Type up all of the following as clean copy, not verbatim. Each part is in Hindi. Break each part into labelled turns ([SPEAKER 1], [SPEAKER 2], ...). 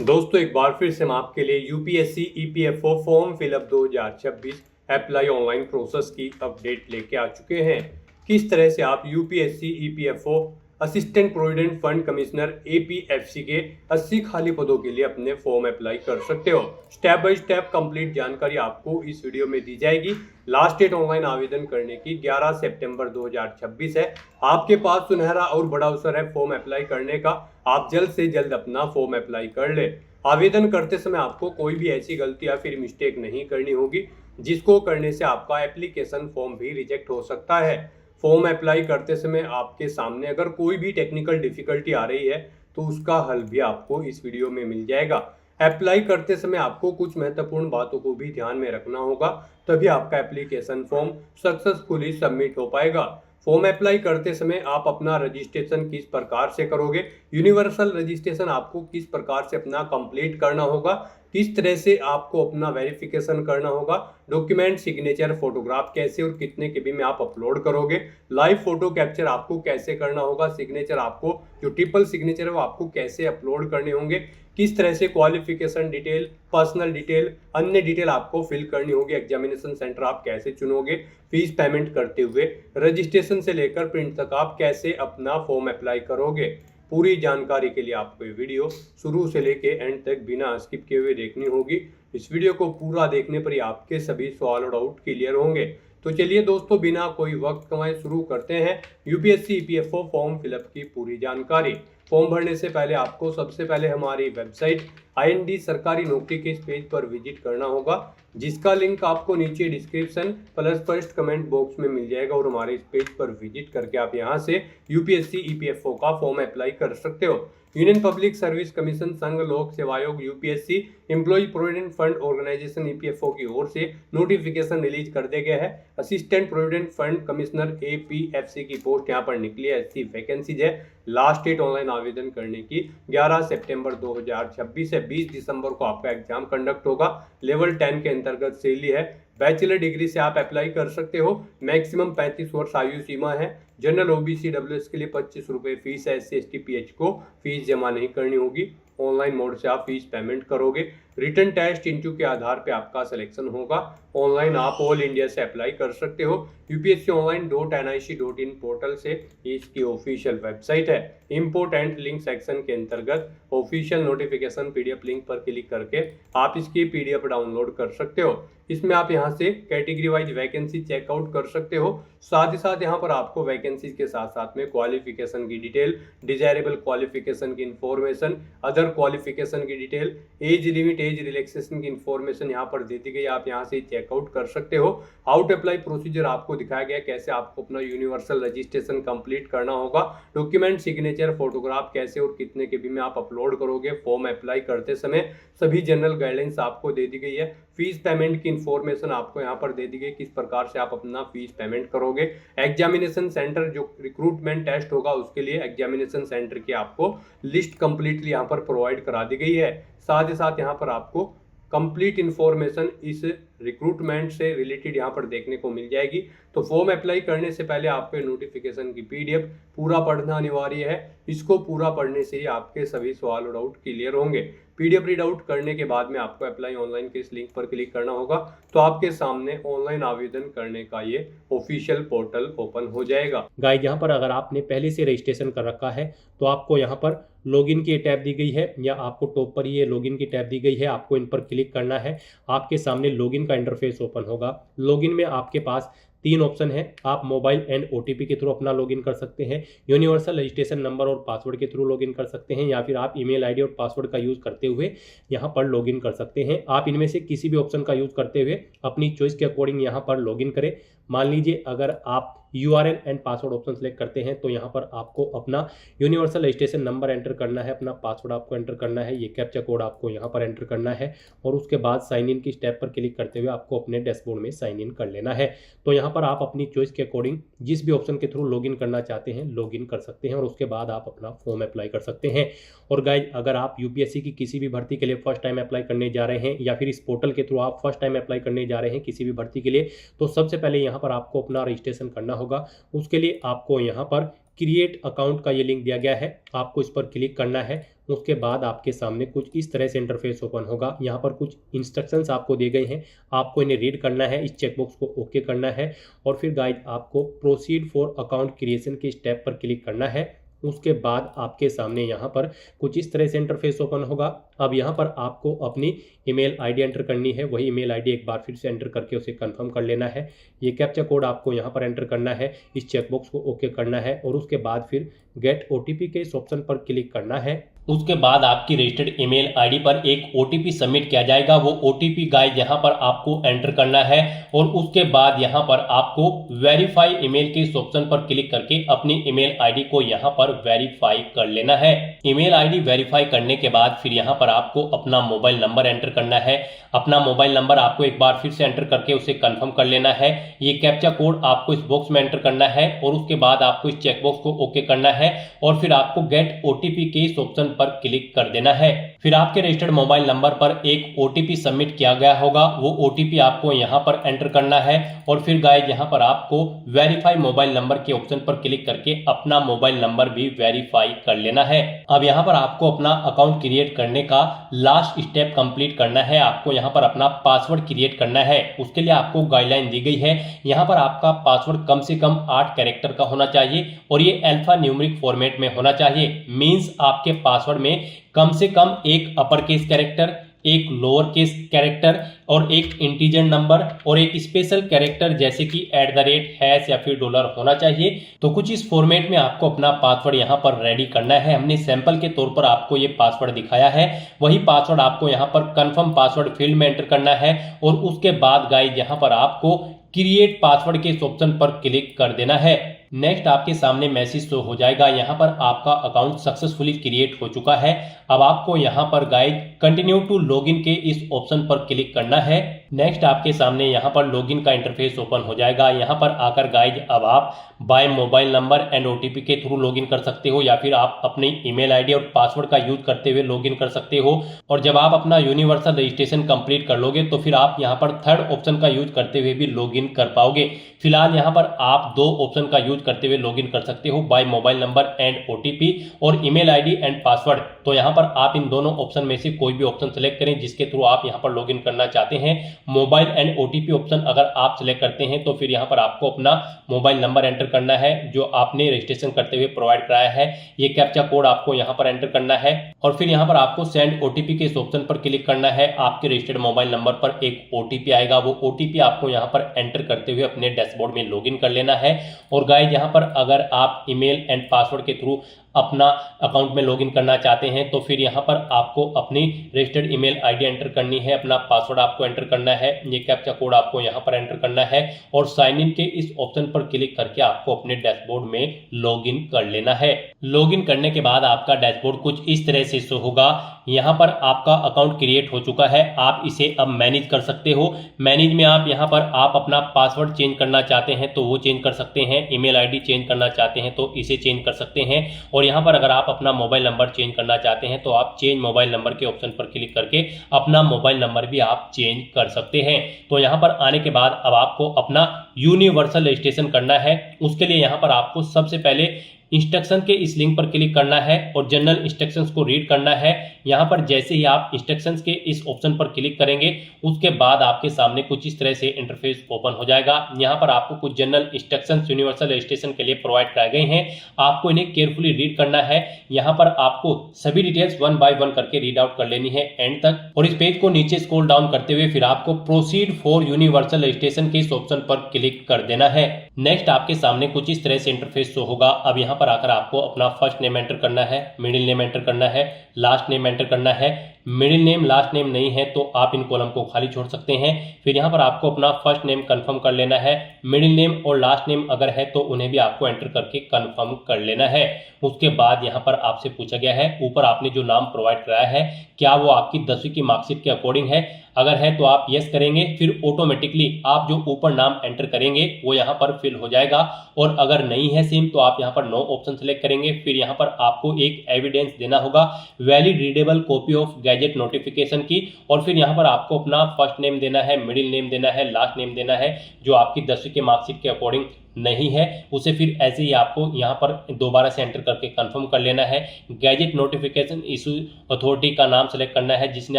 [SPEAKER 1] दोस्तों एक बार फिर से हम आपके लिए UPSC EPFO form fill up 2026 apply online process की अपडेट लेके आ चुके हैं। किस तरह से आप UPSC EPFO assistant provident fund commissioner APFC के 80 खाली पदों के लिए अपने फॉर्म अप्लाई कर सकते हो। स्टेप बाय स्टेप कंप्लीट जानकारी आपको इस वीडियो में दी जाएगी। लास्ट डेट ऑनलाइन आवेदन करने की 11 सितंबर 2026 है। आपके पास सुनहरा और बड़ा अवसर है फॉर्म अप्लाई करने का। आप जल्द से जल्द अपना फॉर्म अप्लाई कर ले। आवेदन करते समय आपको कोई भी ऐसी गलती या फिर मिस्टेक नहीं करनी होगी जिसको करने से आपका एप्लीकेशन फॉर्म भी रिजेक्ट हो सकता है। फॉर्म अप्लाई करते समय आपके सामने अगर कोई भी टेक्निकल डिफिकल्टी आ रही है तो उसका हल भी आपको इस वीडियो में मिल जाएगा। अप्लाई करते समय आपको कुछ महत्वपूर्ण बातों को भी ध्यान में रखना होगा, तभी आपका एप्लीकेशन फॉर्म सक्सेसफुली सबमिट हो पाएगा। फॉर्म अप्लाई करते समय आप अपना रजिस्ट्रेशन किस प्रकार से करोगे, यूनिवर्सल रजिस्ट्रेशन आपको किस प्रकार से अपना कंप्लीट करना होगा, किस तरह से आपको अपना वेरिफिकेशन करना होगा, डॉक्यूमेंट सिग्नेचर फोटोग्राफ कैसे और कितने केबी में आप अपलोड करोगे, लाइव फोटो कैप्चर आपको कैसे करना होगा, सिग्नेचर आपको जो ट्रिपल सिग्नेचर है वो आपको कैसे अपलोड करने होंगे, किस तरह से क्वालिफिकेशन डिटेल, पर्सनल डिटेल, अन्य डिटेल आपको फिल करनी होगी, एग्जामिनेशन सेंटर आप कैसे चुनोगे, फीस पेमेंट करते हुए रजिस्ट्रेशन से लेकर प्रिंट तक आप कैसे अपना फॉर्म अप्लाई करोगे। पूरी जानकारी के लिए आपको ये वीडियो शुरू से लेके एंड तक बिना स्किप किए हुए देखनी होगी। इस वीडियो को पूरा देखने पर ही आपके सभी सवाल और डाउट क्लियर होंगे। तो चलिए दोस्तों बिना कोई वक्त कमाए शुरू करते हैं यूपीएससी ईपीएफओ फॉर्म फिलअप की पूरी जानकारी। फॉर्म भरने से पहले आपको सबसे पहले हमारी वेबसाइट आईएनडी सरकारी नौकरी के इस पेज पर विजिट करना होगा, जिसका लिंक आपको नीचे description plus first comment box में मिल जाएगा। और हमारे इस पेज पर विजिट करके आप यहां से यूपीएससी ईपीएफओ का फॉर्म अप्लाई कर सकते हो। यूनियन पब्लिक सर्विस कमीशन संघ Lok Seva Aayog UPSC employ provident fund organisation EPFO की ओर से नोटिफिकेशन रिलीज कर दिया गया है। Assistant provident fund commissioner APFC की पोस्ट यहाँ पर निकली है, 80 वैकेंसीज है। लास्ट डेट ऑनलाइन आवेदन करने की 11 सितंबर 2026 है। 20 दिसंबर को आपका एग्जाम कंडक्ट होगा। लेवल 10 के अंतर्गत सैलरी है। बैचलर डिग्री से आप अप्लाई कर सकते हो। मैक्सिमम 35 वर्ष आयु सीमा है। जनरल ओबीसी डब्ल्यूएस के लिए 25 रुपए फीस है। SC ST PH को फीस जमा नहीं करनी होगी। ऑनलाइन मोड से आप फीस पेमेंट करोगे। रिटर्न टेस्ट इंटरव्यू के आधार पे आपका सिलेक्शन होगा। ऑनलाइन आप ऑल इंडिया से अप्लाई कर सकते हो। upsconline.nic.in पोर्टल से इसकी ऑफिशियल वेबसाइट है। इंपोर्टेंट लिंक सेक्शन के अंतर्गत ऑफिशियल नोटिफिकेशन पीडीएफ लिंक पर क्लिक करके आप इसकी पीडीएफ डाउनलोड कर सकते हो। इसमें आप यहां से कैटेगरी वाइज वैकेंसी चेकआउट कर सकते हो। साथ ही साथ यहां पर आपको वैकेंसी के साथ साथ में क्वालिफिकेशन की डिटेल, डिजायरेबल क्वालिफिकेशन की इंफॉर्मेशन, अदर क्वालिफिकेशन की detail, age limit, age relaxation की इंफॉर्मेशन यहाँ पर दे दी गई। आप यहाँ से चेकआउट कर सकते हो। हाउ टू अप्लाई प्रोसीजर आपको दिखाया गया, कैसे आपको अपना यूनिवर्सल रजिस्ट्रेशन कंप्लीट करना होगा, डॉक्यूमेंट सिग्नेचर फोटोग्राफ कैसे और कितने केबी में आप अपलोड करोगे फॉर्म अप्लाई करते समय, सभी जनरल गाइडलाइंस आपको दे दी गई है। फीस पेमेंट की इंफॉर्मेशन आपको यहाँ पर दे दी गई, किस प्रकार से आप अपना फीस पेमेंट करोगे। एग्जामिनेशन सेंटर जो रिक्रूटमेंट टेस्ट होगा उसके लिए एग्जामिनेशन सेंटर की आपको लिस्ट कंप्लीटली यहाँ पर प्रोवाइड करा दी गई है। साथ ही साथ यहाँ पर आपको कंप्लीट इंफॉर्मेशन इस रिक्रूटमेंट से रिलेटेड यहाँ पर देखने को मिल जाएगी। तो फॉर्म अप्लाई करने से पहले आपके नोटिफिकेशन की पीडीएफ पूरा पढ़ना अनिवार्य है। इसको पूरा पढ़ने से ही आपके सभी सवाल और डाउट क्लियर होंगे। पीडीएफ रीड आउट करने के बाद में आपको अप्लाई ऑनलाइन के इस लिंक पर क्लिक करना होगा, तो आपके सामने ऑनलाइन आवेदन करने का ये ऑफिशियल पोर्टल ओपन हो जाएगा।
[SPEAKER 2] गाइस यहाँ पर अगर आपने पहले से रजिस्ट्रेशन कर रखा है तो आपको यहाँ पर लॉगिन की टैब दी गई है, या आपको टॉप पर ये लॉगिन की टैब दी गई है, आपको इन पर क्लिक करना है। आपके सामने लॉगिन का इंटरफेस ओपन होगा। लॉगिन में आपके पास 3 ऑप्शन है। आप मोबाइल एंड OTP के थ्रू अपना लॉगिन कर सकते हैं, यूनिवर्सल रजिस्ट्रेशन नंबर और पासवर्ड के थ्रू लॉगिन कर सकते हैं, या फिर आप ईमेल आईडी और पासवर्ड का यूज़ करते हुए यहाँ पर लॉगिन कर सकते हैं। आप इनमें से किसी भी ऑप्शन का यूज़ करते हुए अपनी चॉइस के अकॉर्डिंग यहाँ पर लॉगिन करें। मान लीजिए अगर आप URL and password option select करते हैं तो यहाँ पर आपको अपना यूनिवर्सल रजिस्ट्रेशन नंबर एंटर करना है, अपना पासवर्ड आपको एंटर करना है, ये कैप्चा कोड आपको यहाँ पर एंटर करना है, और उसके बाद साइन इन की स्टेप पर क्लिक करते हुए आपको अपने डैशबोर्ड में साइन इन कर लेना है। तो यहाँ पर आप अपनी चॉइस के अकॉर्डिंग जिस भी ऑप्शन के थ्रू लॉगिन करना चाहते हैं लॉगिन कर सकते हैं, और उसके बाद आप अपना फॉर्म अप्लाई कर सकते हैं। और गाइज अगर आप यूपीएससी की किसी भी भर्ती के लिए फर्स्ट टाइम अप्लाई करने जा रहे हैं, या फिर इस पोर्टल के थ्रू आप फर्स्ट टाइम अप्लाई करने जा रहे हैं किसी भी भर्ती के लिए, तो सबसे पहले यहाँ पर आपको अपना रजिस्ट्रेशन करना होगा। उसके लिए आपको यहाँ पर क्रिएट अकाउंट का ये लिंक दिया गया है, आपको इस पर क्लिक करना है। उसके बाद आपके सामने कुछ इस तरह से इंटरफेस ओपन होगा। यहाँ पर कुछ इंस्ट्रक्शंस आपको दिए गए हैं, आपको इन्हें रीड करना है, इस चेकबॉक्स को ओके करना है और फिर गाइड आपको प्रोसीड फॉर अकाउंट क्रिएशन के स्टेप पर क्लिक करना है। उसके बाद आपके सामने यहाँ पर कुछ इस तरह से इंटरफेस ओपन होगा। अब यहाँ पर आपको अपनी ईमेल आईडी एंटर करनी है। वही ईमेल आईडी एक बार फिर से एंटर करके उसे कंफर्म कर लेना है। ये कैप्चा कोड आपको यहाँ पर एंटर करना है, इस चेकबॉक्स को ओके करना है और उसके बाद फिर गेट ओटीपी के इस ऑप्शन पर क्लिक करना है। उसके बाद आपकी रजिस्टर्ड ईमेल आईडी पर एक ओटीपी सबमिट किया जाएगा। वो ओटीपी गाइड यहाँ पर आपको एंटर करना है और उसके बाद यहाँ पर आपको वेरीफाई ईमेल के इस ऑप्शन पर क्लिक करके अपनी ईमेल आईडी को यहाँ पर वेरीफाई कर लेना है। ईमेल आईडी वेरीफाई करने के बाद फिर यहाँ पर आपको अपना मोबाइल नंबर एंटर करना है। अपना मोबाइल नंबर आपको एक बार फिर से एंटर करके उसे कंफर्म कर लेना है। ये कैप्चा कोड आपको इस बॉक्स में एंटर करना है और उसके बाद आपको इस चेकबॉक्स को ओके करना है और फिर आपको गेट ओटीपी के इस ऑप्शन पर क्लिक कर देना है। फिर आपके रजिस्टर्ड मोबाइल नंबर पर एक ओटीपी सबमिट किया गया होगा। वो ओटीपी आपको यहाँ पर एंटर करना है और फिर गाइस यहाँ पर आपको वेरीफाई मोबाइल नंबर के ऑप्शन पर क्लिक करके अपना मोबाइल नंबर भी वेरीफाई कर लेना है। अब यहाँ पर आपको अपना अकाउंट क्रिएट करने का लास्ट स्टेप कंप्लीट करना है। आपको यहाँ पर अपना पासवर्ड क्रिएट करना है। उसके लिए आपको गाइडलाइन दी गई है। यहाँ पर आपका पासवर्ड कम से कम 8 कैरेक्टर का होना चाहिए और ये अल्फा न्यूमेरिक फॉर्मेट में होना चाहिए। मींस आपके पासवर्ड में कम से कम एक अपर केस कैरेक्टर, एक लोअर केस कैरेक्टर और एक इंटीजर नंबर और एक स्पेशल कैरेक्टर जैसे कि @ या फिर डॉलर होना चाहिए। तो कुछ इस फॉर्मेट में आपको अपना पासवर्ड यहाँ पर रेडी करना है। हमने सैंपल के तौर पर आपको ये पासवर्ड दिखाया है। वही पासवर्ड आपको यहाँ पर कंफर्म पासवर्ड फील्ड में एंटर करना है और उसके बाद गाइस यहाँ पर आपको क्रिएट पासवर्ड के इस ऑप्शन पर क्लिक कर देना है। नेक्स्ट आपके सामने मैसेज शो हो जाएगा। यहाँ पर आपका अकाउंट सक्सेसफुली क्रिएट हो चुका है। अब आपको यहाँ पर गाइड कंटिन्यू टू लॉगिन के इस ऑप्शन पर क्लिक करना है। नेक्स्ट आपके सामने यहाँ पर लॉगिन का इंटरफेस ओपन हो जाएगा। यहाँ पर आकर गाइड अब आप by mobile number and OTP के थ्रू लॉगिन कर सकते हो या फिर आप अपनी ईमेल आईडी और पासवर्ड का यूज करते हुए लॉगिन कर सकते हो। और जब आप अपना यूनिवर्सल रजिस्ट्रेशन कंप्लीट कर लोगे तो फिर आप यहाँ पर थर्ड ऑप्शन का यूज करते हुए भी लॉगिन कर पाओगे। फिलहाल यहाँ पर आप 2 ऑप्शन का यूज करते हुए लॉगिन कर सकते हो, by mobile number and OTP और ईमेल आईडी एंड पासवर्ड। तो यहाँ पर आप इन दोनों ऑप्शन में से कोई भी ऑप्शन सेलेक्ट करें जिसके थ्रू आप यहाँ पर लॉगिन करना चाहते हैं। मोबाइल एंड ओटीपी ऑप्शन अगर आप सिलेक्ट करते हैं तो फिर यहाँ पर आपको अपना मोबाइल नंबर एंटर करना है जो आपने रजिस्ट्रेशन करते हुए प्रोवाइड कराया है। ये कैप्चा कोड आपको यहाँ पर एंटर करना है और फिर यहाँ पर आपको सेंड ओटीपी के इस ऑप्शन पर क्लिक करना है। आपके रजिस्टर्ड मोबाइल नंबर पर एक ओटीपी आएगा। वो ओटीपी आपको यहाँ पर एंटर करते हुए अपने डैशबोर्ड में लॉगिन कर लेना है। और गाइस यहाँ पर अगर आप ईमेल एंड पासवर्ड के थ्रू अपना अकाउंट में लॉगिन करना चाहते हैं तो फिर यहाँ पर आपको अपनी रजिस्टर्ड ईमेल आईडी एंटर करनी है, अपना पासवर्ड आपको एंटर करना है, ये कैप्चा कोड आपको यहाँ पर एंटर करना है और साइन इन के इस ऑप्शन पर क्लिक करके आपको अपने डैशबोर्ड में लॉगिन कर लेना है। लॉगिन करने के बाद आपका डैशबोर्ड कुछ इस तरह से शो होगा। यहाँ पर आपका अकाउंट क्रिएट हो चुका है। आप इसे अब मैनेज कर सकते हो। मैनेज में आप यहाँ पर आप अपना पासवर्ड चेंज करना चाहते हैं तो वो चेंज कर सकते हैं, ईमेल आईडी चेंज करना चाहते हैं तो इसे चेंज कर सकते हैं और यहाँ पर अगर आप अपना मोबाइल नंबर चेंज करना चाहते हैं तो आप चेंज मोबाइल नंबर के ऑप्शन पर क्लिक करके अपना मोबाइल नंबर भी आप चेंज कर सकते हैं। तो यहाँ पर आने के बाद अब आपको अपना यूनिवर्सल रजिस्ट्रेशन करना है। उसके लिए यहाँ पर आपको सबसे पहले इंस्ट्रक्शन के इस लिंक पर क्लिक करना है और जनरल इंस्ट्रक्शंस को रीड करना है। यहाँ पर जैसे ही आप इंस्ट्रक्शंस के इस ऑप्शन पर क्लिक करेंगे उसके बाद आपके सामने कुछ इस तरह से इंटरफेस ओपन हो जाएगा। यहाँ पर आपको कुछ जनरल इंस्ट्रक्शंस यूनिवर्सल रजिस्ट्रेशन के लिए प्रोवाइड कराए गए हैं। आपको इन्हें केयरफुली रीड करना है। यहाँ पर आपको सभी डिटेल्स 1 बाय 1 करके रीड आउट कर लेनी है एंड तक और इस पेज को नीचे स्क्रॉल डाउन करते हुए फिर आपको प्रोसीड फॉर यूनिवर्सल रजिस्ट्रेशन के इस ऑप्शन पर क्लिक कर देना है। नेक्स्ट आपके सामने कुछ इस तरह से इंटरफेस शो होगा। अब यहाँ पर आकर आपको अपना फर्स्ट नेम एंटर करना है, मिडिल नेम एंटर करना है, लास्ट नेम एंटर करना है। मिडिल नेम लास्ट नेम नहीं है तो आप इन कॉलम को खाली छोड़ सकते हैं। फिर यहाँ पर आपको अपना फर्स्ट नेम कंफर्म कर लेना है। मिडिल नेम और लास्ट नेम अगर है तो उन्हें भी आपको एंटर करके कंफर्म कर लेना है। उसके बाद यहाँ पर आपसे पूछा गया है ऊपर आपने जो नाम प्रोवाइड कराया है क्या वो आपकी 10वीं की मार्कशीट के अकॉर्डिंग है। अगर है तो आप यस करेंगे, फिर ऑटोमेटिकली आप जो ऊपर नाम एंटर करेंगे वो यहाँ पर फिल हो जाएगा। और अगर नहीं है सेम तो आप यहाँ पर नो ऑप्शन सेलेक्ट करेंगे। फिर यहाँ पर आपको एक एविडेंस देना होगा, valid readable copy of gadget notification की। और फिर यहाँ पर आपको अपना फर्स्ट नेम देना है, मिडिल नेम देना है, लास्ट नेम देना है जो आपकी 10वीं के मार्कशीट के अकॉर्डिंग नहीं है उसे फिर ऐसे ही आपको यहाँ पर दोबारा से एंटर करके कंफर्म कर लेना है। गैजेट नोटिफिकेशन इशू अथॉरिटी का नाम सेलेक्ट करना है जिसने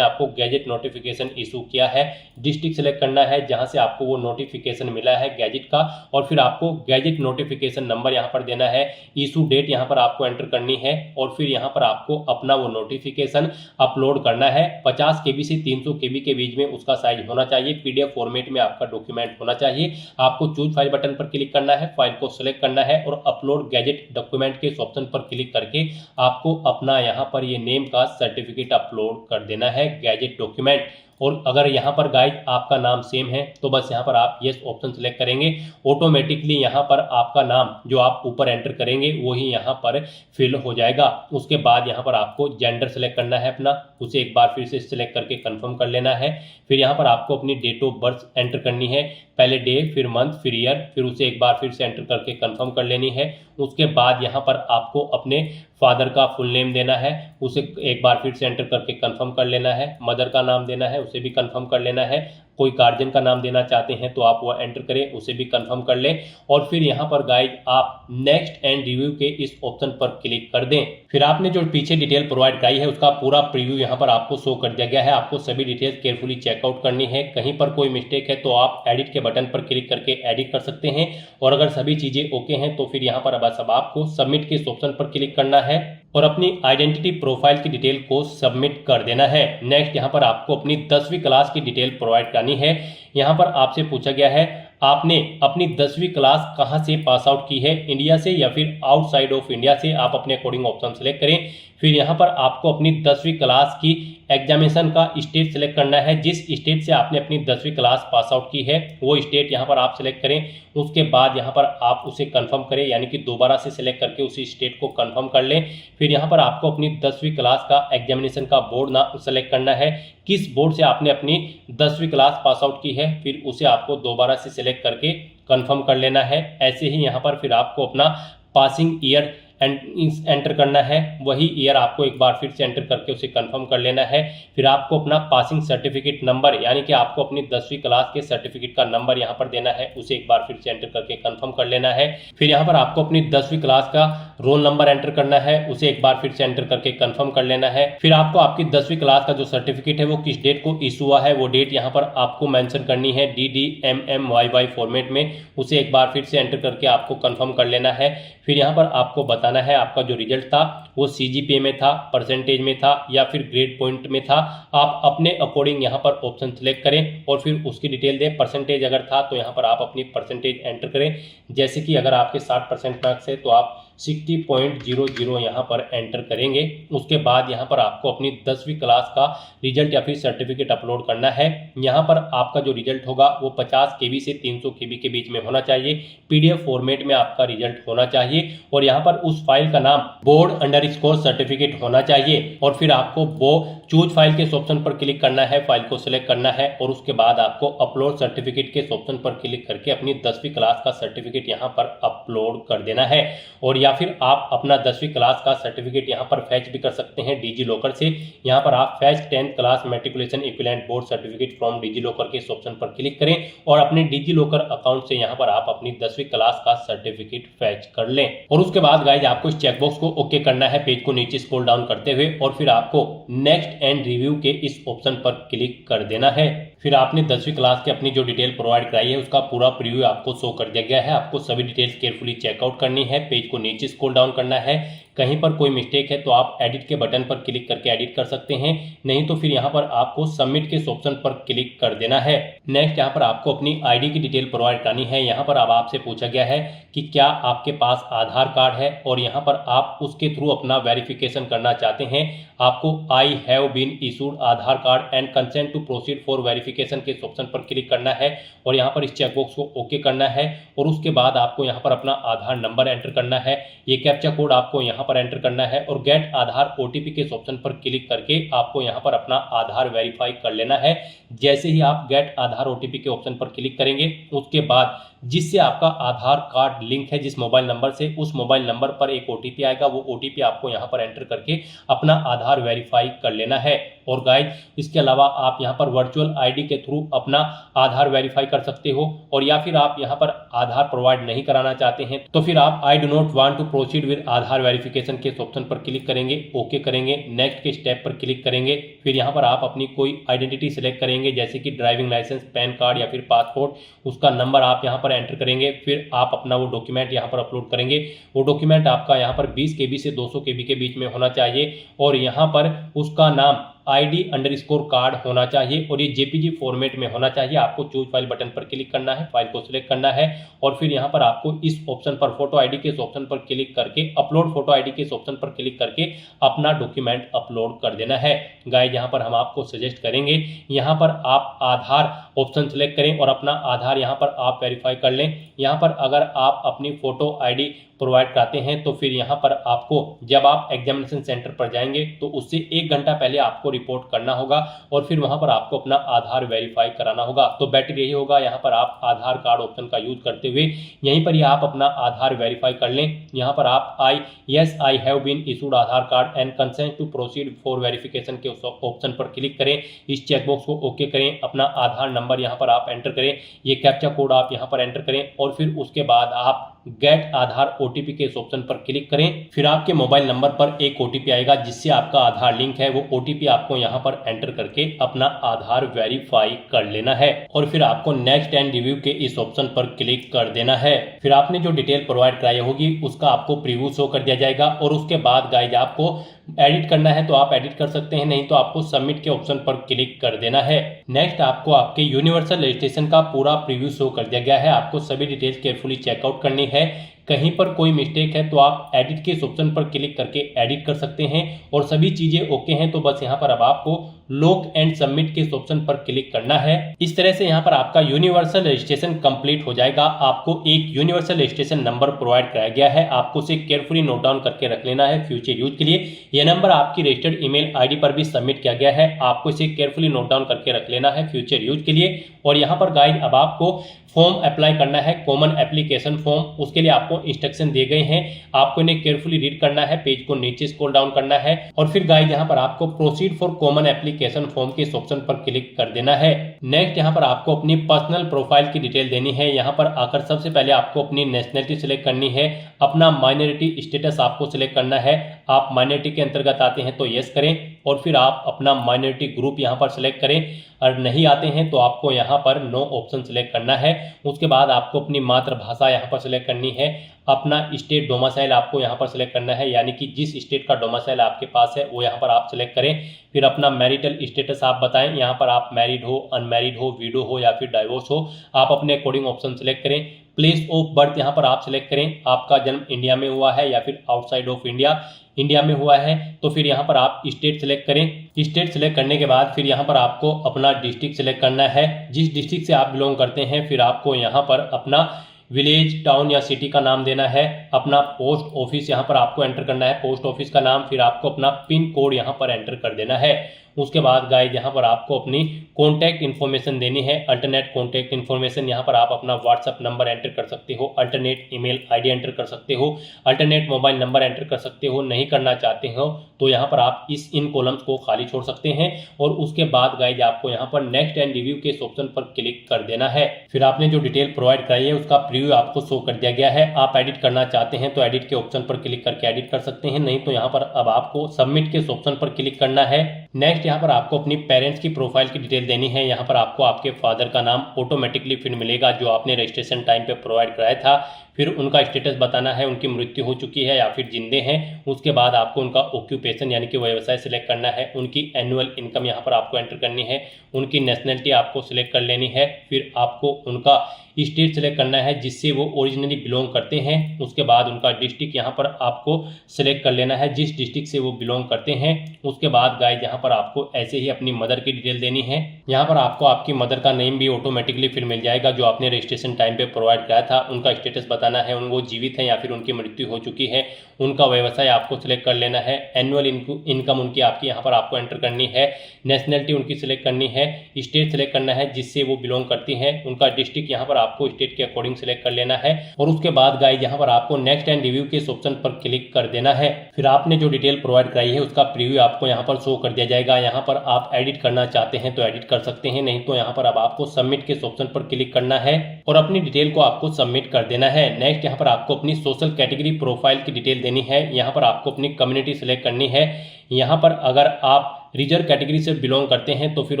[SPEAKER 2] आपको गैजेट नोटिफिकेशन इशू किया है। डिस्ट्रिक्ट सेलेक्ट करना है जहां से आपको वो नोटिफिकेशन मिला है गैजेट का, और फिर आपको गैजेट नोटिफिकेशन नंबर यहाँ पर देना है। इशू डेट यहाँ पर आपको एंटर करनी है और फिर यहाँ पर आपको अपना वो नोटिफिकेशन अपलोड करना है। 50 KB से 300 KB के बीच में उसका साइज होना चाहिए। PDF फॉर्मेट में आपका डॉक्यूमेंट होना चाहिए। आपको चूज फाइल बटन पर क्लिक करना है, फाइल को सिलेक्ट करना है और अपलोड गैजेट डॉक्यूमेंट के इस ऑप्शन पर क्लिक करके आपको अपना यहाँ पर ये नेम का सर्टिफिकेट अपलोड कर देना है गैजेट डॉक्यूमेंट। और अगर यहाँ पर गाइज आपका नाम सेम है तो बस यहाँ पर आप यस ऑप्शन सेलेक्ट करेंगे, ऑटोमेटिकली यहाँ पर आपका नाम जो आप ऊपर एंटर करेंगे वही यहाँ पर फिल हो जाएगा। उसके बाद यहाँ पर आपको जेंडर सेलेक्ट करना है अपना, उसे एक बार फिर से सिलेक्ट करके कंफर्म कर लेना है। फिर यहाँ पर आपको अपनी डेट ऑफ बर्थ एंटर करनी है, पहले डे फिर मंथ फिर ईयर, फिर उसे एक बार फिर से एंटर करके कंफर्म कर लेनी है। उसके बाद यहाँ पर आपको अपने फादर का फुल नेम देना है, उसे एक बार फिर से एंटर करके कंफर्म कर लेना है। मदर का नाम देना है, उसे भी कंफर्म कर लेना है। कोई गार्जियन का नाम देना चाहते हैं तो आप वो एंटर करें, उसे भी कंफर्म कर लें। और फिर यहाँ पर गाइज आप नेक्स्ट एंड रिव्यू के इस ऑप्शन पर क्लिक कर दें। फिर आपने जो पीछे डिटेल प्रोवाइड कराई है उसका पूरा प्रीव्यू यहाँ पर आपको शो कर दिया गया है। आपको सभी डिटेल्स केयरफुली चेकआउट करनी है। कहीं पर कोई मिस्टेक है तो आप एडिट के बटन पर क्लिक करके एडिट कर सकते हैं, और अगर सभी चीजें ओके हैं तो फिर यहाँ पर बस अब आपको सबमिट के इस ऑप्शन पर क्लिक करना है और अपनी आइडेंटिटी प्रोफाइल की डिटेल को सबमिट कर देना है। नेक्स्ट यहाँ पर आपको अपनी 10वीं क्लास की डिटेल प्रोवाइड करनी है। यहाँ पर आपसे पूछा गया है आपने अपनी 10वीं क्लास कहाँ से पास आउट की है, इंडिया से या फिर आउटसाइड ऑफ इंडिया से। आप अपने अकॉर्डिंग ऑप्शन सेलेक्ट करें। फिर यहाँ पर आपको अपनी 10वीं क्लास की एग्जामिनेशन का स्टेट सेलेक्ट करना है। जिस स्टेट से आपने अपनी 10वीं क्लास पास आउट की है वो स्टेट यहाँ पर आप सेलेक्ट करें। उसके बाद यहाँ पर आप उसे कंफर्म करें, यानी कि दोबारा से सिलेक्ट करके उसी स्टेट को कंफर्म कर लें। फिर यहाँ पर आपको अपनी 10वीं क्लास का एग्जामिनेशन का बोर्ड ना सेलेक्ट करना है, किस बोर्ड से आपने अपनी 10वीं क्लास पास आउट की है, फिर उसे आपको दोबारा से सिलेक्ट करके कंफर्म कर लेना है। ऐसे ही यहाँ पर फिर आपको अपना पासिंग ईयर एंटर करना है, वही ईयर आपको एक बार फिर से एंटर करके उसे कंफर्म कर लेना है। फिर आपको अपना पासिंग सर्टिफिकेट नंबर, यानी कि आपको अपनी 10वीं क्लास के सर्टिफिकेट का नंबर यहाँ पर देना है, उसे एक बार फिर से एंटर करके कंफर्म कर लेना है। फिर यहाँ पर आपको अपनी 10वीं क्लास का रोल नंबर एंटर करना है, उसे एक बार फिर से एंटर करके कंफर्म कर लेना है। फिर आपको आपकी 10वीं क्लास का जो सर्टिफिकेट है वो किस डेट को इशू हुआ है वो डेट यहाँ पर आपको मेंशन करनी है DDMMYY फॉर्मेट में, उसे एक बार फिर से एंटर करके आपको कंफर्म कर लेना है। फिर यहाँ पर आपको बताना है आपका जो रिजल्ट था वो CGPA में था, परसेंटेज में था या फिर ग्रेड पॉइंट में था। आप अपने अकॉर्डिंग यहाँ पर ऑप्शन सेलेक्ट करें और फिर उसकी डिटेल दें। परसेंटेज अगर था तो यहाँ पर आप अपनी परसेंटेज एंटर करें, जैसे कि अगर आपके 60% मार्क्स है तो आप 60.00 यहाँ पर एंटर करेंगे। उसके बाद यहाँ पर आपको अपनी 10वीं क्लास का रिजल्ट या फिर सर्टिफिकेट अपलोड करना है। यहाँ पर आपका जो रिजल्ट होगा वो 50 KB से 300 KB के बीच में होना चाहिए। PDF फॉर्मेट में आपका रिजल्ट होना चाहिए और यहाँ पर उस फाइल का नाम बोर्ड_सर्टिफिकेट होना चाहिए। और फिर आपको वो चूज फाइल के ऑप्शन पर क्लिक करना है, फाइल को सिलेक्ट करना है और उसके बाद आपको अपलोड सर्टिफिकेट के ऑप्शन पर क्लिक करके अपनी 10वीं क्लास का सर्टिफिकेट यहाँ पर अपलोड कर देना है। और या फिर आप अपना 10वीं क्लास का सर्टिफिकेट यहाँ पर फैच भी कर सकते हैं डिजी लॉकर से। यहाँ पर आप fetch 10th class matriculation equivalent board certificate from DigiLocker के इस ऑप्शन पर क्लिक करें और अपने डिजी लॉकर अकाउंट से यहाँ पर आप अपनी 10वीं क्लास का सर्टिफिकेट फैच कर लें। और उसके बाद गाइज आपको इस चेकबॉक्स को ओके करना है, पेज को नीचे स्क्रॉल डाउन करते हुए, और फिर आपको नेक्स्ट एंड रिव्यू के इस ऑप्शन पर क्लिक कर देना है। फिर आपने 10वीं क्लास की अपनी जो डिटेल प्रोवाइड कराई है उसका पूरा प्रीव्यू आपको शो कर दिया गया है। आपको सभी डिटेल्स केयरफुली चेकआउट करनी है, पेज को नीचे स्क्रॉल डाउन करना है। कहीं पर कोई मिस्टेक है तो आप एडिट के बटन पर क्लिक करके एडिट कर सकते हैं, नहीं तो फिर यहाँ पर आपको सबमिट के ऑप्शन पर क्लिक कर देना है। नेक्स्ट यहाँ पर आपको अपनी आईडी की डिटेल प्रोवाइड करनी है। यहाँ पर अब आपसे पूछा गया है कि क्या आपके पास आधार कार्ड है और यहाँ पर आप उसके थ्रू अपना वेरिफिकेशन करना चाहते हैं। आपको I have been issued Aadhaar card and consent to proceed for verification के ऑप्शन पर क्लिक करना है और यहाँ पर इस चेकबॉक्स को ओके करना है। और उसके बाद आपको यहाँ पर अपना आधार नंबर एंटर करना है, ये कैप्चा कोड आपको यहाँ पर एंटर करना है और गेट आधार OTP के ऑप्शन पर क्लिक करके आपको यहाँ पर अपना आधार वेरीफाई कर लेना है। जैसे ही आप गेट आधार OTP के ऑप्शन पर क्लिक करेंगे उसके बाद जिससे आपका आधार कार्ड लिंक है जिस मोबाइल नंबर से, उस मोबाइल नंबर पर एक OTP आएगा। वो OTP आपको यहाँ पर एंटर करके अपना आधार वेरीफाई कर लेना है। और गाइज इसके अलावा आप यहाँ पर वर्चुअल ID के थ्रू अपना आधार वेरीफाई कर सकते हो। और या फिर आप यहाँ पर आधार प्रोवाइड नहीं कराना चाहते हैं तो फिर आप I do not want to proceed with Aadhaar verification के ऑप्शन पर क्लिक करेंगे, ओके करेंगे, नेक्स्ट के स्टेप पर क्लिक करेंगे। फिर यहाँ पर आप अपनी कोई आइडेंटिटी सेलेक्ट करेंगे, जैसे कि ड्राइविंग लाइसेंस, पैन कार्ड या फिर पासपोर्ट, उसका नंबर आप यहाँ पर एंटर करेंगे। फिर आप अपना वो डॉक्यूमेंट यहाँ पर अपलोड करेंगे। वो डॉक्यूमेंट आपका यहाँ पर 20 KB से 200 KB के बीच में होना चाहिए और यहाँ पर उसका नाम ID_कार्ड होना चाहिए और ये JPG फॉर्मेट में होना चाहिए। आपको चूज फाइल बटन पर क्लिक करना है, फाइल को सिलेक्ट करना है और फिर यहाँ पर आपको इस ऑप्शन पर फोटो ID के ऑप्शन पर क्लिक करके अपलोड फोटो ID के ऑप्शन पर क्लिक करके अपना डॉक्यूमेंट अपलोड कर देना है। गाइस यहाँ पर हम आपको सजेस्ट करेंगे यहाँ पर आप आधार ऑप्शन सेलेक्ट करें और अपना आधार यहाँ पर आप वेरीफाई कर लें। यहाँ पर अगर आप अपनी फोटो ID प्रोवाइड कराते हैं तो फिर यहाँ पर आपको जब आप एग्जामिनेशन सेंटर पर जाएंगे तो उससे 1 घंटा पहले आपको रिपोर्ट करना होगा और फिर वहां पर आपको अपना आधार वेरीफाई कराना होगा। तो बेटर यही होगा यहाँ पर आप आधार कार्ड ऑप्शन का यूज करते हुए यहीं पर ही आप अपना आधार वेरीफाई कर लें। यहाँ पर आप I have been issued Aadhaar card and consent to proceed for verification के ऑप्शन पर क्लिक करें। इस चेकबॉक्स को ओके करें, अपना आधार नंबर यहाँ पर आप एंटर करें, ये कैप्चा कोड आप यहाँ पर एंटर करें और फिर उसके बाद आप गेट आधार OTP के इस ऑप्शन पर क्लिक करें। फिर आपके मोबाइल नंबर पर एक OTP आएगा जिससे आपका आधार लिंक है। वो OTP आपको यहाँ पर एंटर करके अपना आधार वेरीफाई कर लेना है और फिर आपको नेक्स्ट एंड रिव्यू के इस ऑप्शन पर क्लिक कर देना है। फिर आपने जो डिटेल प्रोवाइड कराई होगी उसका आपको प्रीव्यू शो कर दिया जाएगा और उसके बाद गाइज आपको एडिट करना है तो आप एडिट कर सकते हैं, नहीं तो आपको सबमिट के ऑप्शन पर क्लिक कर देना है। नेक्स्ट आपको आपके यूनिवर्सल रजिस्ट्रेशन का पूरा प्रीव्यू शो कर दिया गया है। आपको सभी डिटेल्स केयरफुली चेकआउट करनी है। कहीं पर कोई मिस्टेक है तो आप एडिट के ऑप्शन पर क्लिक करके एडिट कर सकते हैं और सभी चीजें ओके हैं तो बस यहाँ पर अब आपको लॉक एंड सबमिट के ऑप्शन पर क्लिक करना है। इस तरह से यहाँ पर आपका यूनिवर्सल रजिस्ट्रेशन कंप्लीट हो जाएगा। आपको एक यूनिवर्सल रजिस्ट्रेशन नंबर प्रोवाइड कराया गया है, आपको उसे केयरफुली नोट डाउन करके रख लेना है फ्यूचर यूज के लिए। यह नंबर आपकी रजिस्टर्ड ईमेल ID पर भी सबमिट किया गया है, आपको इसे केयरफुली नोट डाउन करके रख लेना है फ्यूचर यूज के लिए। और यहाँ पर गाइड अब आपको फॉर्म अप्लाई करना है, कॉमन एप्लीकेशन फॉर्म। उसके लिए आपको इंस्ट्रक्शन दिए गए हैं, आपको इन्हें केयरफुली रीड करना है, पेज को नीचे स्क्रॉल डाउन करना है और फिर गाइस यहाँ पर आपको proceed for common application form के इस ऑप्शन पर क्लिक कर देना है। नेक्स्ट यहाँ पर आपको अपनी पर्सनल प्रोफाइल की डिटेल देनी है। यहाँ पर आकर सबसे पहले आपको अपनी नेशनलिटी सिलेक्ट करनी है, अपना माइनॉरिटी स्टेटस आपको सिलेक्ट करना है। आप माइनॉरिटी के अंतर्गत आते हैं तो यस करें और फिर आप अपना माइनॉरिटी ग्रुप यहाँ पर सिलेक्ट करें, और नहीं आते हैं तो आपको यहाँ पर नो ऑप्शन सिलेक्ट करना है। उसके बाद आपको अपनी मातृभाषा यहाँ पर सिलेक्ट करनी है, अपना स्टेट डोमिसाइल आपको यहाँ पर सिलेक्ट करना है, यानी कि जिस स्टेट का डोमिसाइल आपके पास है वो यहाँ पर आप सिलेक्ट करें। फिर अपना मैरिटल स्टेटस आप बताएं, यहाँ पर आप मैरिड हो, अनमैरिड हो, विडो हो या फिर डाइवोर्स हो, आप अपने अकॉर्डिंग ऑप्शन सिलेक्ट करें। प्लेस ऑफ बर्थ यहाँ पर आप सिलेक्ट करें, आपका जन्म इंडिया में हुआ है या फिर आउटसाइड ऑफ इंडिया में हुआ है तो फिर यहाँ पर आप स्टेट सिलेक्ट करें। स्टेट सिलेक्ट करने के बाद फिर यहाँ पर आपको अपना डिस्ट्रिक्ट सिलेक्ट करना है, जिस डिस्ट्रिक्ट से आप बिलोंग करते हैं। फिर आपको यहाँ पर अपना विलेज, टाउन या सिटी का नाम देना है, अपना पोस्ट ऑफिस यहाँ पर आपको एंटर करना है, पोस्ट ऑफिस का नाम, फिर आपको अपना पिन कोड यहाँ पर एंटर कर देना है। उसके बाद गाइस यहाँ पर आपको अपनी कॉन्टैक्ट इन्फॉर्मेशन देनी है, अल्टरनेट कॉन्टैक्ट इन्फॉर्मेशन। यहाँ पर आप अपना व्हाट्सअप नंबर एंटर कर सकते हो, अल्टरनेट ईमेल ID एंटर कर सकते हो, अल्टरनेट मोबाइल नंबर एंटर कर सकते हो। नहीं करना चाहते हो तो यहाँ पर आप इन कॉलम्स को खाली छोड़ सकते हैं और उसके बाद गाइस आपको यहाँ पर नेक्स्ट एंड रिव्यू के ऑप्शन पर क्लिक कर देना है। फिर आपने जो डिटेल प्रोवाइड कराई है उसका प्रीव्यू आपको शो कर दिया गया है। आप एडिट करना चाहते हैं तो एडिट के ऑप्शन पर क्लिक करके एडिट कर सकते हैं, नहीं तो यहाँ पर अब आपको सबमिट के ऑप्शन पर क्लिक करना है। नेक्स्ट यहाँ पर आपको अपनी पेरेंट्स की प्रोफाइल की डिटेल देनी है। यहाँ पर आपको आपके फादर का नाम ऑटोमेटिकली फिर मिलेगा जो आपने रजिस्ट्रेशन टाइम पे प्रोवाइड कराया था। फिर उनका स्टेटस बताना है, उनकी मृत्यु हो चुकी है या फिर जिंदे हैं। उसके बाद आपको उनका ऑक्यूपेशन यानी कि व्यवसाय सिलेक्ट करना है, उनकी एनुअल इनकम यहाँ पर आपको एंटर करनी है, उनकी नेशनलिटी आपको सिलेक्ट कर लेनी है। फिर आपको उनका स्टेट सिलेक्ट करना है जिससे वो ओरिजिनली बिलोंग करते हैं। उसके बाद उनका डिस्ट्रिक्ट यहाँ पर आपको सिलेक्ट कर लेना है, जिस डिस्ट्रिक्ट से वो बिलोंग करते हैं। उसके बाद गाइस यहाँ पर आपको आपको ऐसे ही अपनी मदर की डिटेल देनी है। यहाँ पर आपको आपकी मदर का नेम भी ऑटोमेटिकली फिर मिल जाएगा जो आपने रजिस्ट्रेशन टाइम पे प्रोवाइड कराया था। उनका स्टेटस बताना है, वो जीवित हैं या फिर उनकी मृत्यु हो चुकी है। उनका व्यवसाय आपको सिलेक्ट कर लेना है। एनुअल इनकम उनकी आपकी यहाँ पर आपको एंटर करनी है। नेशनलिटी उनकी सिलेक्ट करनी है। स्टेट सिलेक्ट करना है जिससे वो बिलोंग करती हैं। उनका डिस्ट्रिक्ट यहाँ पर आपको स्टेट के अकॉर्डिंग सिलेक्ट कर लेना है। और उसके बाद गाइस यहाँ पर आपको नेक्स्ट एंड रिव्यू के इस ऑप्शन पर क्लिक कर देना है। फिर आपने जो डिटेल प्रोवाइड कराई है उसका प्रीव्यू आपको यहाँ पर शो कर दिया जाएगा। यहाँ पर आप एडिट करना चाहते हैं तो एडिट कर सकते हैं, नहीं तो यहाँ पर अब आपको सबमिट के ऑप्शन पर क्लिक करना है और अपनी डिटेल को आपको सबमिट कर देना है। नेक्स्ट यहाँ पर आपको अपनी सोशल कैटेगरी प्रोफाइल की डिटेल देनी है। यहाँ पर आपको अपनी कम्युनिटी सिलेक्ट करनी है। यहाँ पर अगर आप रिजर्व कैटेगरी से बिलोंग करते हैं तो फिर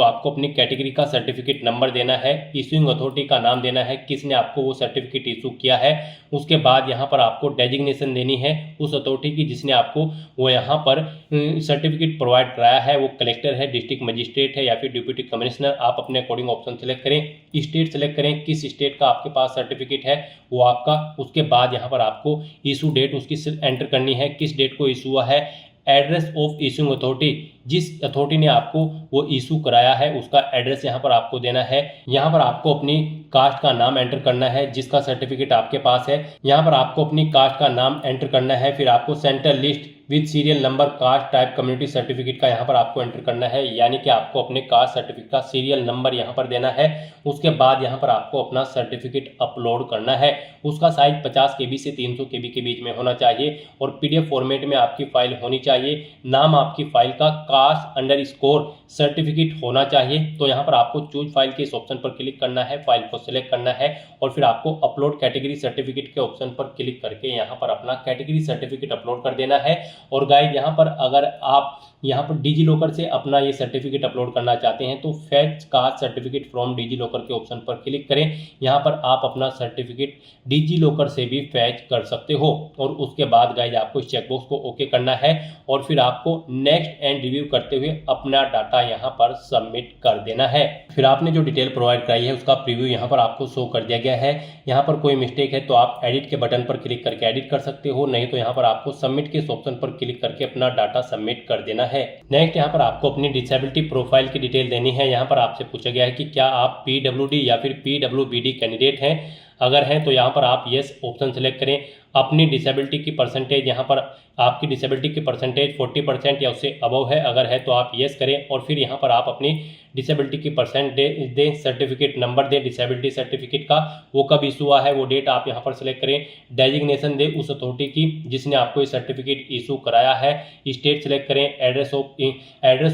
[SPEAKER 2] आपको अपनी कैटेगरी का सर्टिफिकेट नंबर देना है। इशूइंग अथॉरिटी का नाम देना है, किसने आपको वो सर्टिफिकेट इशू किया है। उसके बाद यहाँ पर आपको डेजिग्नेशन देनी है उस अथॉरिटी की जिसने आपको वो यहाँ पर सर्टिफिकेट प्रोवाइड कराया है। वो कलेक्टर है, डिस्ट्रिक्ट मजिस्ट्रेट है या फिर डिप्टी कमिश्नर। आप अपने अकॉर्डिंग ऑप्शन सेलेक्ट करें। स्टेट सेलेक्ट करें, किस स्टेट का आपके पास सर्टिफिकेट है वो आपका। उसके बाद यहाँ पर आपको इशू डेट उसकी एंटर करनी है, किस डेट को इशू हुआ है। एड्रेस ऑफ इशूइंग अथॉरिटी, जिस अथॉरिटी ने आपको वो इशू कराया है उसका एड्रेस यहाँ पर आपको देना है। यहाँ पर आपको अपनी कास्ट का नाम एंटर करना है जिसका सर्टिफिकेट आपके पास है। यहाँ पर आपको अपनी कास्ट का नाम एंटर करना है। फिर आपको central list with serial number caste type community certificate का यहाँ पर आपको एंटर करना है, यानी कि आपको अपने कास्ट सर्टिफिकेट का सीरियल नंबर यहाँ पर देना है। उसके बाद यहाँ पर आपको अपना सर्टिफिकेट अपलोड करना है। उसका साइज 50 KB से 300 KB के बीच में होना चाहिए और PDF फॉर्मेट में आपकी फाइल होनी चाहिए। नाम आपकी फाइल का कास्ट_सर्टिफिकेट होना चाहिए। तो यहाँ पर आपको चूज फाइल के इस ऑप्शन पर क्लिक करना है, फाइल को सिलेक्ट करना है और फिर आपको अपलोड कैटेगरी सर्टिफिकेट के ऑप्शन पर क्लिक करके यहाँ पर अपना कैटेगरी सर्टिफिकेट अपलोड कर देना है। और गाइस यहाँ पर अगर आप यहाँ पर डिजी लॉकर से अपना ये सर्टिफिकेट अपलोड करना चाहते हैं तो fetch caste certificate from DigiLocker के ऑप्शन पर क्लिक करें। यहाँ पर आप अपना सर्टिफिकेट डिजी लॉकर से भी फैच कर सकते हो। और उसके बाद गाइस आपको इस चेकबॉक्स को ओके करना है और फिर आपको नेक्स्ट एंड रिव्यू करते हुए अपना डाटा यहाँ पर सबमिट कर देना है। फिर आपने जो डिटेल प्रोवाइड कराई है उसका प्रीव्यू यहाँ पर आपको शो कर दिया गया है। यहाँ पर कोई मिस्टेक है तो आप एडिट के बटन पर क्लिक करके एडिट कर सकते हो, नहीं तो यहाँ पर आपको सबमिट के इस ऑप्शन पर क्लिक करके अपना डाटा सबमिट कर देना है। नेक्स्ट यहाँ पर आपको अपनी डिसेबिलिटी प्रोफाइल की डिटेल देनी है। यहाँ पर आपसे पूछा गया है कि क्या आप PWD या फिर PWBD कैंडिडेट हैं। अगर हैं तो यहाँ पर आप यस ऑप्शन सेलेक्ट करें। अपनी डिसेबिलिटी की परसेंटेज, यहाँ पर आपकी डिसेबिलिटी की परसेंटेज 40% या उससे अबव है, अगर है तो आप यस करें और फिर यहाँ पर आप अपनी डिसेबिलिटी की परसेंट दें, सर्टिफिकेट नंबर दें डिसेबिलिटी सर्टिफिकेट का, वो कब इशू हुआ है वो डेट आप यहाँ पर सिलेक्ट करें। डेजिग्नेशन दें उस अथॉरिटी की जिसने आपको ये सर्टिफिकेट इशू कराया है। स्टेट सेलेक्ट करें। एड्रेस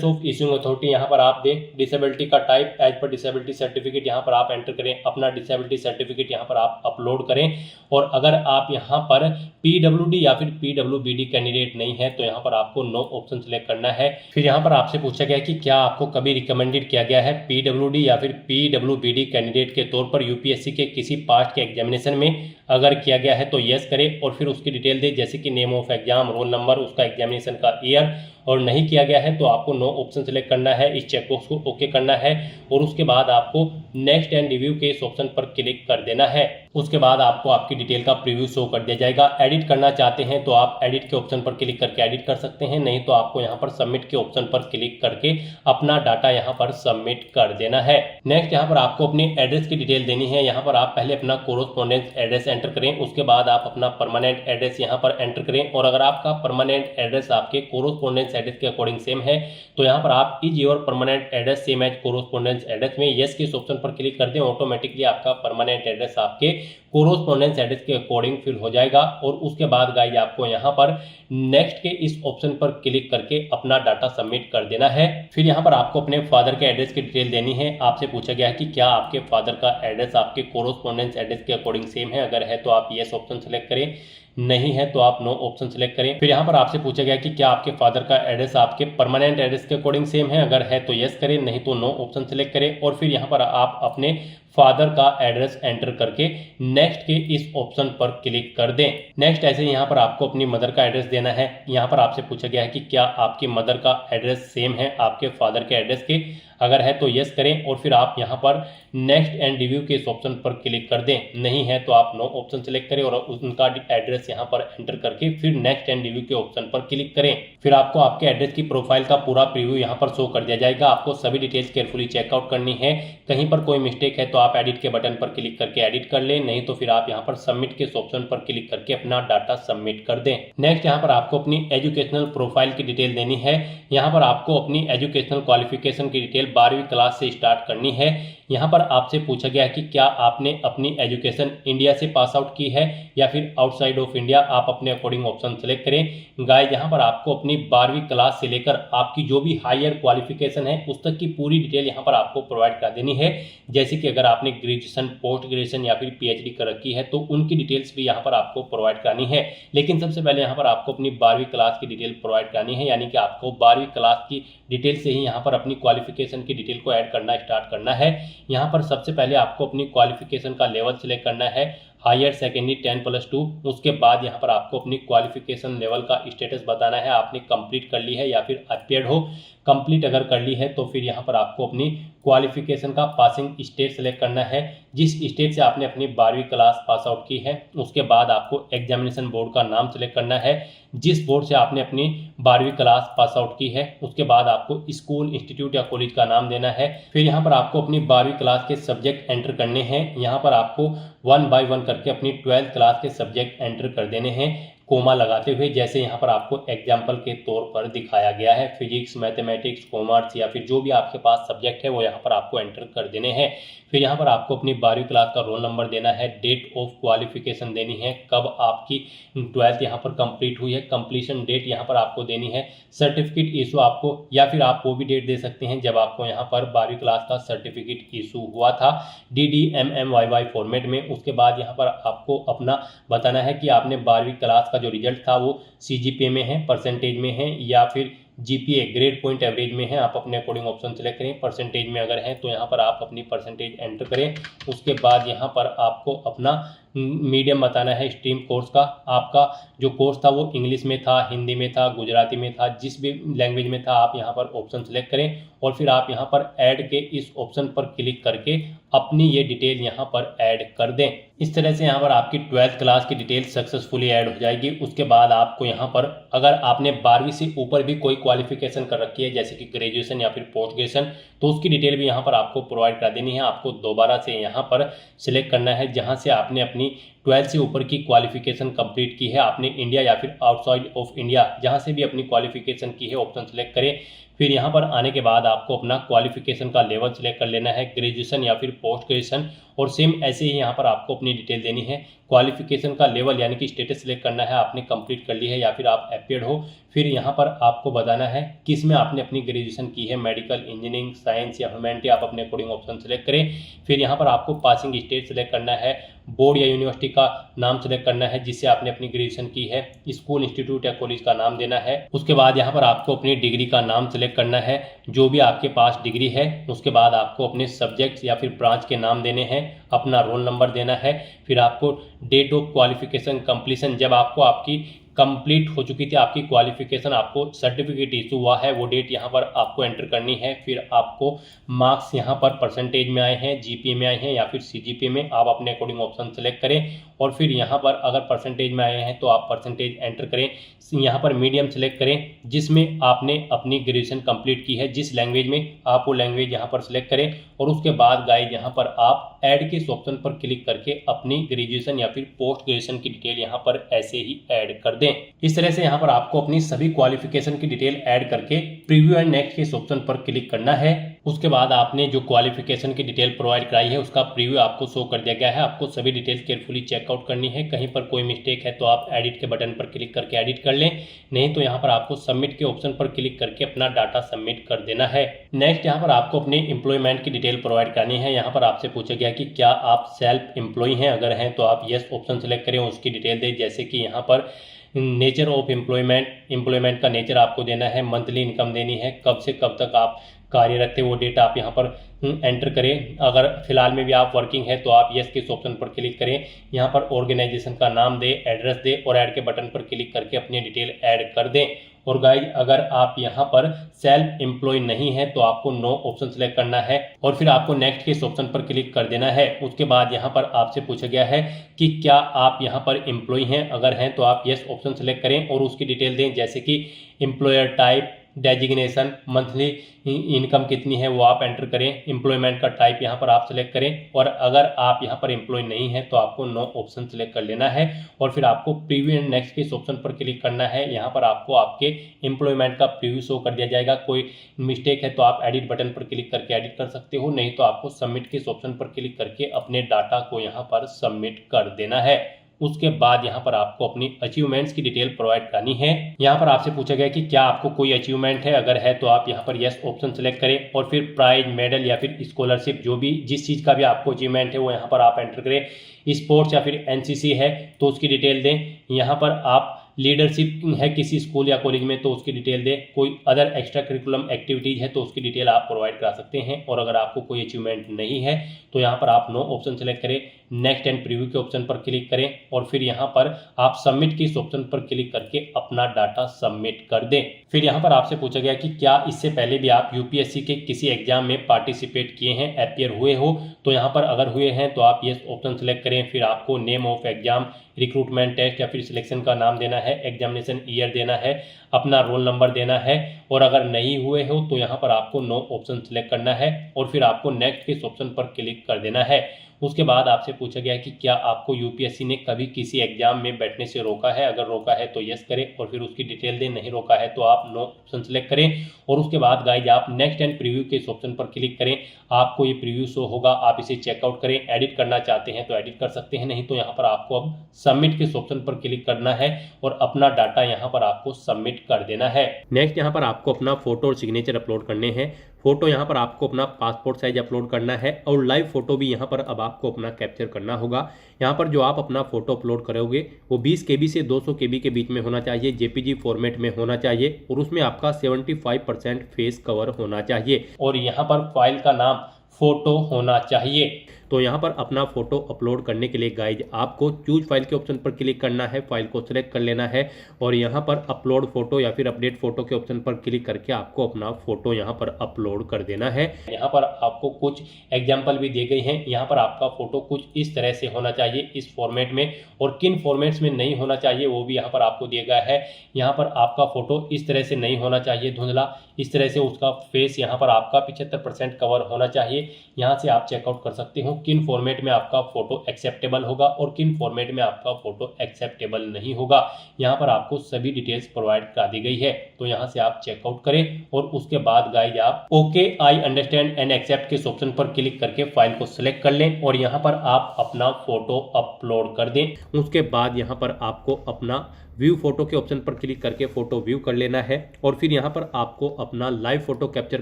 [SPEAKER 2] ऑफ इशूइंग अथॉरिटी यहाँ पर आप दें। डिसेबिलिटी का type as per disability certificate यहाँ पर आप एंटर करें। अपना डिसेबिलिटी सर्टिफिकेट यहाँ पर आप अपलोड करें। और अगर आप यहाँ पर PWD या फिर PWBD कैंडिडेट नहीं है तो यहाँ पर आपको नो ऑप्शन सेलेक्ट करना है। फिर यहाँ पर आपसे पूछा गया कि क्या आपको कभी रिकमेंडेड किया गया है PWD या फिर PWBD कैंडिडेट के तौर पर UPSC के किसी पास्ट के एग्जामिनेशन में। अगर किया गया है तो यस करें और फिर उसकी डिटेल दें, जैसे कि name of exam, roll number, उसका एग्जामिनेशन का ईयर। और नहीं किया गया है तो आपको नो ऑप्शन सेलेक्ट करना है, इस चेकबॉक्स को ओके करना है और उसके बाद आपको नेक्स्ट एंड रिव्यू के इस ऑप्शन पर क्लिक कर देना है। उसके बाद आपको आपकी डिटेल का प्रीव्यू शो कर दिया जाएगा। एडिट करना चाहते हैं तो आप एडिट के ऑप्शन पर क्लिक करके एडिट कर सकते हैं, नहीं तो आपको यहाँ पर सबमिट के ऑप्शन पर क्लिक करके अपना डाटा यहाँ पर सबमिट कर देना है। नेक्स्ट यहाँ पर आपको अपनी एड्रेस की डिटेल देनी है। यहाँ पर आप पहले अपना कोरोस्पोंडेंस एड्रेस एंटर करें, उसके बाद आप अपना परमानेंट एड्रेस यहाँ पर एंटर करें। और अगर आपका परमानेंट एड्रेस आपके कोरोस्पोंडेंस एड्रेस के अकॉर्डिंग सेम है तो यहाँ पर आप is your permanent address same as correspondence address में यस के इस ऑप्शन पर क्लिक कर दें। ऑटोमेटिकली आपका परमानेंट एड्रेस आपके कोरोस्पोंडेंस एड्रेस के अकॉर्डिंग फिल हो जाएगा। और उसके बाद गाइस आपको यहाँ पर नेक्स्ट के इस ऑप्शन पर क्लिक करके अपना डाटा सबमिट कर देना है। फिर यहाँ पर आपको अपने फादर के एड्रेस की डिटेल देनी है। आपसे पूछा गया है कि क्या आपके फादर का एड्रेस आपके कोरोस्पोंडेंस एड्रेस के अकॉर्डिंग सेम है। अगर है तो आप यस ऑप्शन सेलेक्ट करें, नहीं है तो आप नो ऑप्शन सेलेक्ट करें। फिर यहाँ पर आपसे पूछा गया कि क्या आपके फादर का एड्रेस आपके परमानेंट एड्रेस के अकॉर्डिंग सेम है। अगर है तो यस करें, नहीं तो नो ऑप्शन सेलेक्ट करें। और फिर यहाँ पर आप अपने फादर का एड्रेस एंटर करके नेक्स्ट के इस ऑप्शन पर क्लिक कर दें। नेक्स्ट ऐसे ही यहाँ पर आपको अपनी मदर का एड्रेस देना है। यहाँ पर आपसे पूछा गया है कि क्या आपकी मदर का एड्रेस सेम है आपके फादर के एड्रेस के। अगर है तो यस करें और फिर आप यहाँ पर नेक्स्ट एंड रिव्यू के इस ऑप्शन पर क्लिक कर दें। नहीं है तो आप नो ऑप्शन सेलेक्ट करें और उनका एड्रेस यहाँ पर एंटर करके फिर नेक्स्ट एंड रिव्यू के ऑप्शन पर क्लिक करें। फिर आपको आपके एड्रेस की प्रोफाइल का पूरा प्रीव्यू यहाँ पर शो कर दिया जाएगा। आपको सभी डिटेल्स केयरफुली चेकआउट करनी है। कहीं पर कोई मिस्टेक है तो आप एडिट के बटन पर क्लिक करके एडिट कर लें, नहीं तो फिर आप यहाँ पर सबमिट के ऑप्शन पर क्लिक करके अपना डाटा सबमिट कर दें। नेक्स्ट यहाँ पर आपको अपनी एजुकेशनल प्रोफाइल की डिटेल देनी है। यहाँ पर आपको अपनी एजुकेशनल क्वालिफिकेशन की डिटेल 12वीं क्लास से स्टार्ट करनी है। यहाँ पर आपसे पूछा गया है कि क्या आपने अपनी एजुकेशन इंडिया से पास आउट की है या फिर आउटसाइड ऑफ इंडिया। आप अपने अकॉर्डिंग ऑप्शन सेलेक्ट करें। गाइस यहाँ पर आपको अपनी 12वीं क्लास से लेकर आपकी जो भी हायर क्वालिफिकेशन है उस तक की पूरी डिटेल यहाँ पर आपको प्रोवाइड कर देनी है। जैसे कि अगर आपने ग्रेजुएशन, पोस्ट ग्रेजुएशन या फिर पीएचडी कर रखी है तो उनकी डिटेल्स भी यहाँ पर आपको प्रोवाइड करानी है। लेकिन सबसे पहले यहाँ पर आपको अपनी 12वीं क्लास की डिटेल प्रोवाइड करानी है, यानी कि आपको 12वीं क्लास की डिटेल से ही यहाँ पर अपनी क्वालिफिकेशन की डिटेल को ऐड करना स्टार्ट करना है। यहाँ पर सबसे पहले आपको अपनी क्वालिफिकेशन का लेवल सिलेक्ट करना है, हायर सेकेंडरी 10+2। उसके बाद यहाँ पर आपको अपनी क्वालिफिकेशन लेवल का स्टेटस बताना है, आपने कंप्लीट कर ली है या फिर अपियर्ड हो। कंप्लीट अगर कर ली है तो फिर यहाँ पर आपको अपनी क्वालिफिकेशन का पासिंग स्टेट सेलेक्ट करना है, जिस स्टेट से आपने अपनी 12वीं क्लास पास आउट की है। उसके बाद आपको एग्जामिनेशन बोर्ड का नाम सेलेक्ट करना है, जिस बोर्ड से आपने अपनी 12वीं क्लास पास आउट की है। उसके बाद आपको स्कूल, इंस्टीट्यूट या कॉलेज का नाम देना है। फिर यहाँ पर आपको अपनी 12वीं क्लास के सब्जेक्ट एंटर करने हैं। यहाँ पर आपको 1 बाय 1 करके अपनी 12th क्लास के सब्जेक्ट एंटर कर देने हैं, कोमा लगाते हुए, जैसे यहाँ पर आपको एग्जाम्पल के तौर पर दिखाया गया है। फिजिक्स, मैथमेटिक्स, कॉमर्स या फिर जो भी आपके पास सब्जेक्ट है वो यहाँ पर आपको एंटर कर देने हैं। फिर यहाँ पर आपको अपनी 12वीं क्लास का रोल नंबर देना है, डेट ऑफ क्वालिफिकेशन देनी है, कब आपकी 12th यहाँ पर कंप्लीट हुई है, कंप्लीशन डेट यहाँ पर आपको देनी है, सर्टिफिकेट इशू आपको, या फिर आप वो भी डेट दे सकते हैं जब आपको यहाँ पर 12वीं क्लास का सर्टिफिकेट इशू हुआ था DDMMYY फॉर्मेट में। उसके बाद यहाँ पर आपको अपना बताना है कि आपने 12वीं क्लास जो रिजल्ट था वो CGPA में है, परसेंटेज में है या फिर GPA ग्रेड पॉइंट एवरेज में है। आप अपने अकॉर्डिंग ऑप्शन सेलेक्ट करें। परसेंटेज में अगर है तो यहाँ पर आप अपनी परसेंटेज एंटर करें। उसके बाद यहाँ पर आपको अपना मीडियम बताना है स्ट्रीम कोर्स का। आपका जो कोर्स था वो इंग्लिश में था, हिंदी में था, गुजराती में था, जिस भी लैंग्वेज में था आप यहाँ पर ऑप्शन सेलेक्ट करें और फिर आप यहाँ पर ऐड के इस ऑप्शन पर क्लिक करके अपनी ये डिटेल यहाँ पर ऐड कर दें। इस तरह से यहाँ पर आपकी 12th क्लास की डिटेल सक्सेसफुली ऐड हो जाएगी। उसके बाद आपको यहाँ पर अगर आपने 12वीं से ऊपर भी कोई क्वालिफिकेशन कर रखी है जैसे कि ग्रेजुएशन या फिर पोस्ट ग्रेजुएशन, तो उसकी डिटेल भी यहाँ पर आपको प्रोवाइड करा देनी है। आपको दोबारा से यहाँ पर सिलेक्ट करना है जहाँ से आपने अपनी 12th से ऊपर की क्वालिफिकेशन कंप्लीट की है, आपने इंडिया या फिर आउटसाइड ऑफ इंडिया जहाँ से भी अपनी क्वालिफिकेशन की है ऑप्शन सेलेक्ट करें। फिर यहाँ पर आने के बाद आपको अपना क्वालिफिकेशन का लेवल सिलेक्ट कर लेना है, ग्रेजुएशन या फिर पोस्ट ग्रेजुएशन, और सेम ऐसे ही यहाँ पर आपको अपनी डिटेल देनी है। क्वालिफिकेशन का लेवल यानी कि स्टेटस सिलेक्ट करना है, आपने कंप्लीट कर ली है या फिर आप अपियर्ड हो। फिर यहाँ पर आपको बताना है किस में आपने अपनी ग्रेजुएशन की है, मेडिकल, इंजीनियरिंग, साइंस या ह्यूमैनिटी, आप अपने अकॉर्डिंग ऑप्शन सेलेक्ट करें। फिर यहाँ पर आपको पासिंग स्टेट सेलेक्ट करना है, बोर्ड या यूनिवर्सिटी का नाम सेलेक्ट करना है जिससे आपने अपनी ग्रेजुएशन की है, स्कूल, इंस्टीट्यूट या कॉलेज का नाम देना है। उसके बाद यहाँ पर आपको अपनी डिग्री का नाम सेलेक्ट करना है, जो भी आपके पास डिग्री है। उसके बाद आपको अपने सब्जेक्ट्स या फिर ब्रांच के नाम देने हैं, अपना रोल नंबर देना है। फिर आपको डेट ऑफ क्वालिफिकेशन कंप्लीशन, जब आपको आपकी कंप्लीट हो चुकी थी आपकी क्वालिफिकेशन, आपको सर्टिफिकेट इशू हुआ है, वो डेट यहाँ पर आपको एंटर करनी है। फिर आपको मार्क्स यहाँ पर परसेंटेज में आए हैं, GPA में आए हैं या फिर CGPA में, आप अपने अकॉर्डिंग ऑप्शन सेलेक्ट करें। और फिर यहाँ पर अगर परसेंटेज में आए हैं तो आप परसेंटेज एंटर करें। यहाँ पर मीडियम सेलेक्ट करें जिसमें आपने अपनी ग्रेजुएशन कंप्लीट की है, जिस लैंग्वेज में आप वो लैंग्वेज यहाँ पर सिलेक्ट करें। और उसके बाद गाइस यहाँ पर आप ऐड के इस ऑप्शन पर क्लिक करके अपनी ग्रेजुएशन या फिर पोस्ट ग्रेजुएशन की डिटेल यहाँ पर ऐसे ही ऐड कर दें। इस तरह से यहाँ पर आपको अपनी सभी क्वालिफिकेशन की डिटेल ऐड करके प्रीव्यू एंड नेक्स्ट के इस ऑप्शन पर क्लिक करना है। उसके बाद आपने जो क्वालिफिकेशन की डिटेल प्रोवाइड कराई है उसका प्रीव्यू आपको शो कर दिया गया है। आपको सभी डिटेल्स केयरफुली चेकआउट करनी है। कहीं पर कोई मिस्टेक है तो आप एडिट के बटन पर क्लिक करके एडिट कर लें, नहीं तो यहाँ पर आपको सबमिट के ऑप्शन पर क्लिक करके अपना डाटा सबमिट कर देना है। नेक्स्ट यहाँ पर आपको अपनी एम्प्लॉयमेंट की डिटेल प्रोवाइड करनी है। यहाँ पर आपसे पूछा गया कि क्या आप सेल्फ एम्प्लॉय हैं, अगर हैं तो आप यस ऑप्शन सेलेक्ट करें, उसकी डिटेल दें। जैसे कि यहाँ पर नेचर ऑफ एम्प्लॉयमेंट का नेचर आपको देना है, मंथली इनकम देनी है, कब से कब तक आप कार्यरत थे वो डेट आप यहाँ पर एंटर करें। अगर फिलहाल में भी आप वर्किंग है तो आप यस के इस ऑप्शन पर क्लिक करें। यहाँ पर ऑर्गेनाइजेशन का नाम दे, एड्रेस दे और ऐड के बटन पर क्लिक करके अपनी डिटेल ऐड कर दें। और गाइज अगर आप यहाँ पर सेल्फ एम्प्लॉय नहीं है तो आपको नो ऑप्शन सेलेक्ट करना है और फिर आपको नेक्स्ट के इस ऑप्शन पर क्लिक कर देना है। उसके बाद यहाँ पर आपसे पूछा गया है कि क्या आप यहाँ पर एम्प्लॉय हैं, अगर हैं तो आप यस ऑप्शन सेलेक्ट करें और उसकी डिटेल दें, जैसे कि employer type, designation, monthly income कितनी है वो आप एंटर करें, एम्प्लॉयमेंट का टाइप यहाँ पर आप सेलेक्ट करें। और अगर आप यहाँ पर एम्प्लॉय नहीं है तो आपको नो ऑप्शन सेलेक्ट कर लेना है और फिर आपको प्रीव्यू एंड नेक्स्ट के इस ऑप्शन पर क्लिक करना है। यहाँ पर आपको आपके एम्प्लॉयमेंट का प्रीव्यू शो कर दिया जाएगा। कोई मिस्टेक है तो आप एडिट बटन पर क्लिक करके एडिट कर सकते हो, नहीं तो आपको सबमिट के इस ऑप्शन पर क्लिक करके अपने डाटा को यहाँ पर सबमिट कर देना है। उसके बाद यहाँ पर आपको अपनी अचीवमेंट्स की डिटेल प्रोवाइड करनी है। यहाँ पर आपसे पूछा गया कि क्या आपको कोई अचीवमेंट है, अगर है तो आप यहाँ पर यस ऑप्शन सेलेक्ट करें और फिर प्राइज, मेडल या फिर स्कॉलरशिप, जो भी जिस चीज़ का भी आपको अचीवमेंट है वो यहाँ पर आप एंटर करें। स्पोर्ट्स या फिर एनसीसी है तो उसकी डिटेल दें। यहाँ पर आप लीडरशिप है किसी स्कूल या कॉलेज में तो उसकी डिटेल दें। कोई अदर एक्स्ट्रा करिकुलम एक्टिविटीज़ है तो उसकी डिटेल आप प्रोवाइड करा सकते हैं। और अगर आपको कोई अचीवमेंट नहीं है तो यहाँ पर आप नो ऑप्शन सेलेक्ट करें, नेक्स्ट एंड प्रीव्यू के ऑप्शन पर क्लिक करें और फिर यहाँ पर आप सबमिट के इस ऑप्शन पर क्लिक करके अपना डाटा सबमिट कर दें। फिर यहाँ पर आपसे पूछा गया कि क्या इससे पहले भी आप यूपीएससी के किसी एग्जाम में पार्टिसिपेट किए हैं, अपीयर हुए हो, तो यहाँ पर अगर हुए हैं तो आप यस ऑप्शन सेलेक्ट करें। फिर आपको name of exam, recruitment test या फिर सिलेक्शन का नाम देना है, एग्जामिनेशन ईयर देना है, अपना रोल नंबर देना है। और अगर नहीं हुए हो तो यहाँ पर आपको नो ऑप्शन सेलेक्ट करना है और फिर आपको नेक्स्ट के इस ऑप्शन पर क्लिक कर देना है। उसके बाद आपसे पूछा गया कि क्या आपको यूपीएससी ने कभी किसी एग्जाम में बैठने से रोका है, अगर रोका है तो यस करें और फिर उसकी डिटेल दें, नहीं रोका है तो आप नो ऑप्शन सेलेक्ट करें। और उसके बाद गाइज आप नेक्स्ट एंड प्रीव्यू के इस ऑप्शन पर क्लिक करें। आपको ये प्रीव्यू शो होगा, आप इसे चेकआउट करें। एडिट करना चाहते हैं तो एडिट कर सकते हैं, नहीं तो यहाँ पर आपको अब सबमिट के इस ऑप्शन पर क्लिक करना है और अपना डाटा यहाँ पर आपको सबमिट कर देना है। नेक्स्ट यहाँ पर आपको अपना फोटो और सिग्नेचर अपलोड करने हैं। फोटो यहाँ पर आपको अपना पासपोर्ट साइज अपलोड करना है और लाइव फोटो भी यहाँ पर अब आपको अपना कैप्चर करना होगा। यहाँ पर जो आप अपना फोटो अपलोड करोगे वो 20 KB से 200 KB के बीच में होना चाहिए, जेपीजी फॉर्मेट में होना चाहिए और उसमें आपका 75% फेस कवर होना चाहिए और यहाँ पर फाइल का नाम फोटो होना चाहिए। तो यहाँ पर अपना फोटो अपलोड करने के लिए गाइज आपको चूज फाइल के ऑप्शन पर क्लिक करना है, फाइल को सिलेक्ट कर लेना है और यहाँ पर अपलोड फोटो या फिर अपडेट फोटो के ऑप्शन पर क्लिक करके आपको अपना फोटो यहाँ पर अपलोड कर देना है। यहाँ पर आपको कुछ एग्जाम्पल भी दिए गए हैं। यहाँ पर आपका फोटो कुछ इस तरह से होना चाहिए इस फॉर्मेट में, और किन फॉर्मेट्स में नहीं होना चाहिए वो भी यहाँ पर आपको दिया गया है। यहाँ पर आपका फोटो इस तरह से नहीं होना चाहिए धुंधला, इस तरह से उसका फेस यहाँ पर आपका 75% कवर होना चाहिए। यहाँ से आप चेकआउट कर सकते हो किन फॉर्मेट में आपका फोटो एक्सेप्टेबल होगा और किन फॉर्मेट में आपका फोटो एक्सेप्टेबल नहीं होगा। यहाँ पर आपको सभी डिटेल्स प्रोवाइड करा दी गई है, तो यहाँ से आप चेकआउट करें और उसके बाद गाइज आप okay I understand and accept के इस ऑप्शन पर क्लिक करके फाइल को सिलेक्ट कर लें और यहाँ पर आप अपना फोटो अपलोड कर दें। उसके बाद यहाँ पर आपको अपना व्यू फोटो के ऑप्शन पर क्लिक करके फोटो व्यू कर लेना है और फिर यहाँ पर आपको अपना लाइव फोटो कैप्चर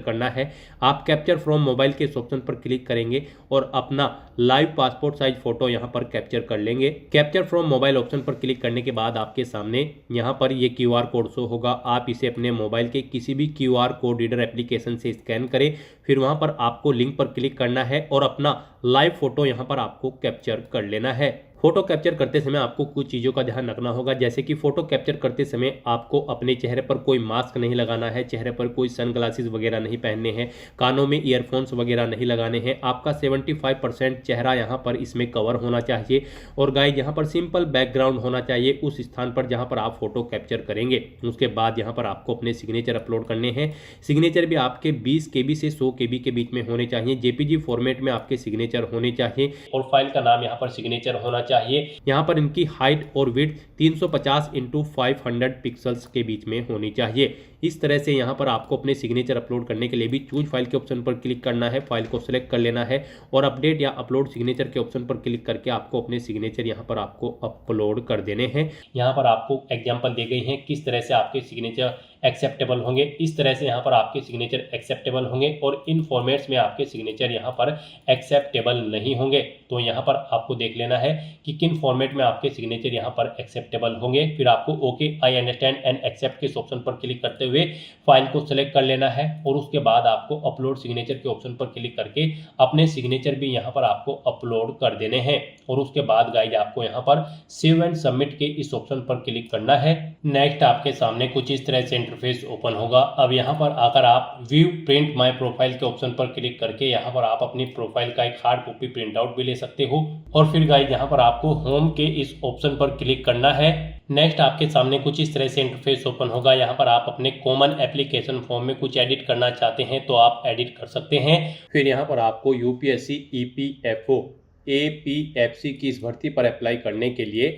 [SPEAKER 2] करना है। आप कैप्चर फ्रॉम मोबाइल के इस ऑप्शन पर क्लिक करेंगे और अपना लाइव पासपोर्ट साइज फोटो यहाँ पर कैप्चर कर लेंगे। कैप्चर फ्रॉम मोबाइल ऑप्शन पर क्लिक करने के बाद आपके सामने यहाँ पर ये QR कोड शो होगा। आप इसे अपने मोबाइल के किसी भी QR कोड रीडर एप्लीकेशन से स्कैन करें, फिर वहाँ पर आपको लिंक पर क्लिक करना है और अपना लाइव फोटो यहाँ पर आपको कैप्चर कर लेना है। फोटो कैप्चर करते समय आपको कुछ चीज़ों का ध्यान रखना होगा, जैसे कि फोटो कैप्चर करते समय आपको अपने चेहरे पर कोई मास्क नहीं लगाना है, चेहरे पर कोई सनग्लासेस वगैरह नहीं पहनने हैं, कानों में ईयरफोन्स वगैरह नहीं लगाने हैं। आपका 75% चेहरा यहाँ पर इसमें कवर होना चाहिए और गाइज यहाँ पर सिंपल बैकग्राउंड होना चाहिए उस स्थान पर जहाँ पर आप फोटो कैप्चर करेंगे। उसके बाद यहाँ पर आपको अपने सिग्नेचर अपलोड करने हैं। सिग्नेचर भी आपके 20 KB से 100 KB के बीच में होने चाहिए, जेपीजी फॉर्मेट में आपके सिग्नेचर होने चाहिए और फाइल का नाम यहाँ पर सिग्नेचर होना चाहिए। यहाँ पर इनकी हाइट और विड्थ 350x500 पिक्सल्स के बीच में होनी चाहिए। इस तरह से यहाँ पर आपको अपने सिग्नेचर अपलोड करने के लिए भी चूज फाइल के ऑप्शन पर क्लिक करना है, फाइल को सिलेक्ट कर लेना है और अपडेट या अपलोड सिग्नेचर के ऑप्शन पर क्लिक करके आपको अपने सिग्नेचर यहाँ पर आपको अपलोड कर देने हैं। यहाँ पर आपको एग्जाम्पल दी गई हैं किस तरह से आपके सिग्नेचर एक्सेप्टेबल होंगे। इस तरह से यहाँ पर आपके सिग्नेचर एक्सेप्टेबल होंगे और इन फॉर्मेट्स में आपके सिग्नेचर यहाँ पर एक्सेप्टेबल नहीं होंगे। तो यहाँ पर आपको देख लेना है कि किन फॉर्मेट में आपके सिग्नेचर यहाँ पर एक्सेप्टेबल होंगे। फिर आपको okay I understand and accept के ऑप्शन पर क्लिक करते हुए फाइल को सेलेक्ट कर लेना है और उसके बाद आपको अपलोड सिग्नेचर के ऑप्शन पर क्लिक करके अपने सिग्नेचर भी यहाँ पर आपको अपलोड कर देने हैं। और उसके बाद गाइज आपको यहाँ पर सेव एंड सबमिट के इस ऑप्शन पर क्लिक करना है। नेक्स्ट आपके सामने कुछ इस तरह से इंटरफेस ओपन होगा। अब यहाँ पर आकर आप व्यू प्रिंट माय प्रोफाइल के ऑप्शन पर क्लिक करके यहाँ पर आप अपनी प्रोफाइल का एक हार्ड कॉपी प्रिंट आउट भी ले सकते हो। और फिर गाइस यहाँ पर आपको होम के इस ऑप्शन पर क्लिक करना है। नेक्स्ट आपके सामने कुछ इस तरह से इंटरफेस ओपन होगा। यहाँ पर आप अपने कॉमन एप्लीकेशन फॉर्म में कुछ एडिट करना चाहते हैं तो आप एडिट कर सकते हैं। फिर यहाँ पर आपको यूपीएससी ईपीएफओ एपीएफसी की इस भर्ती पर अप्लाई करने के लिए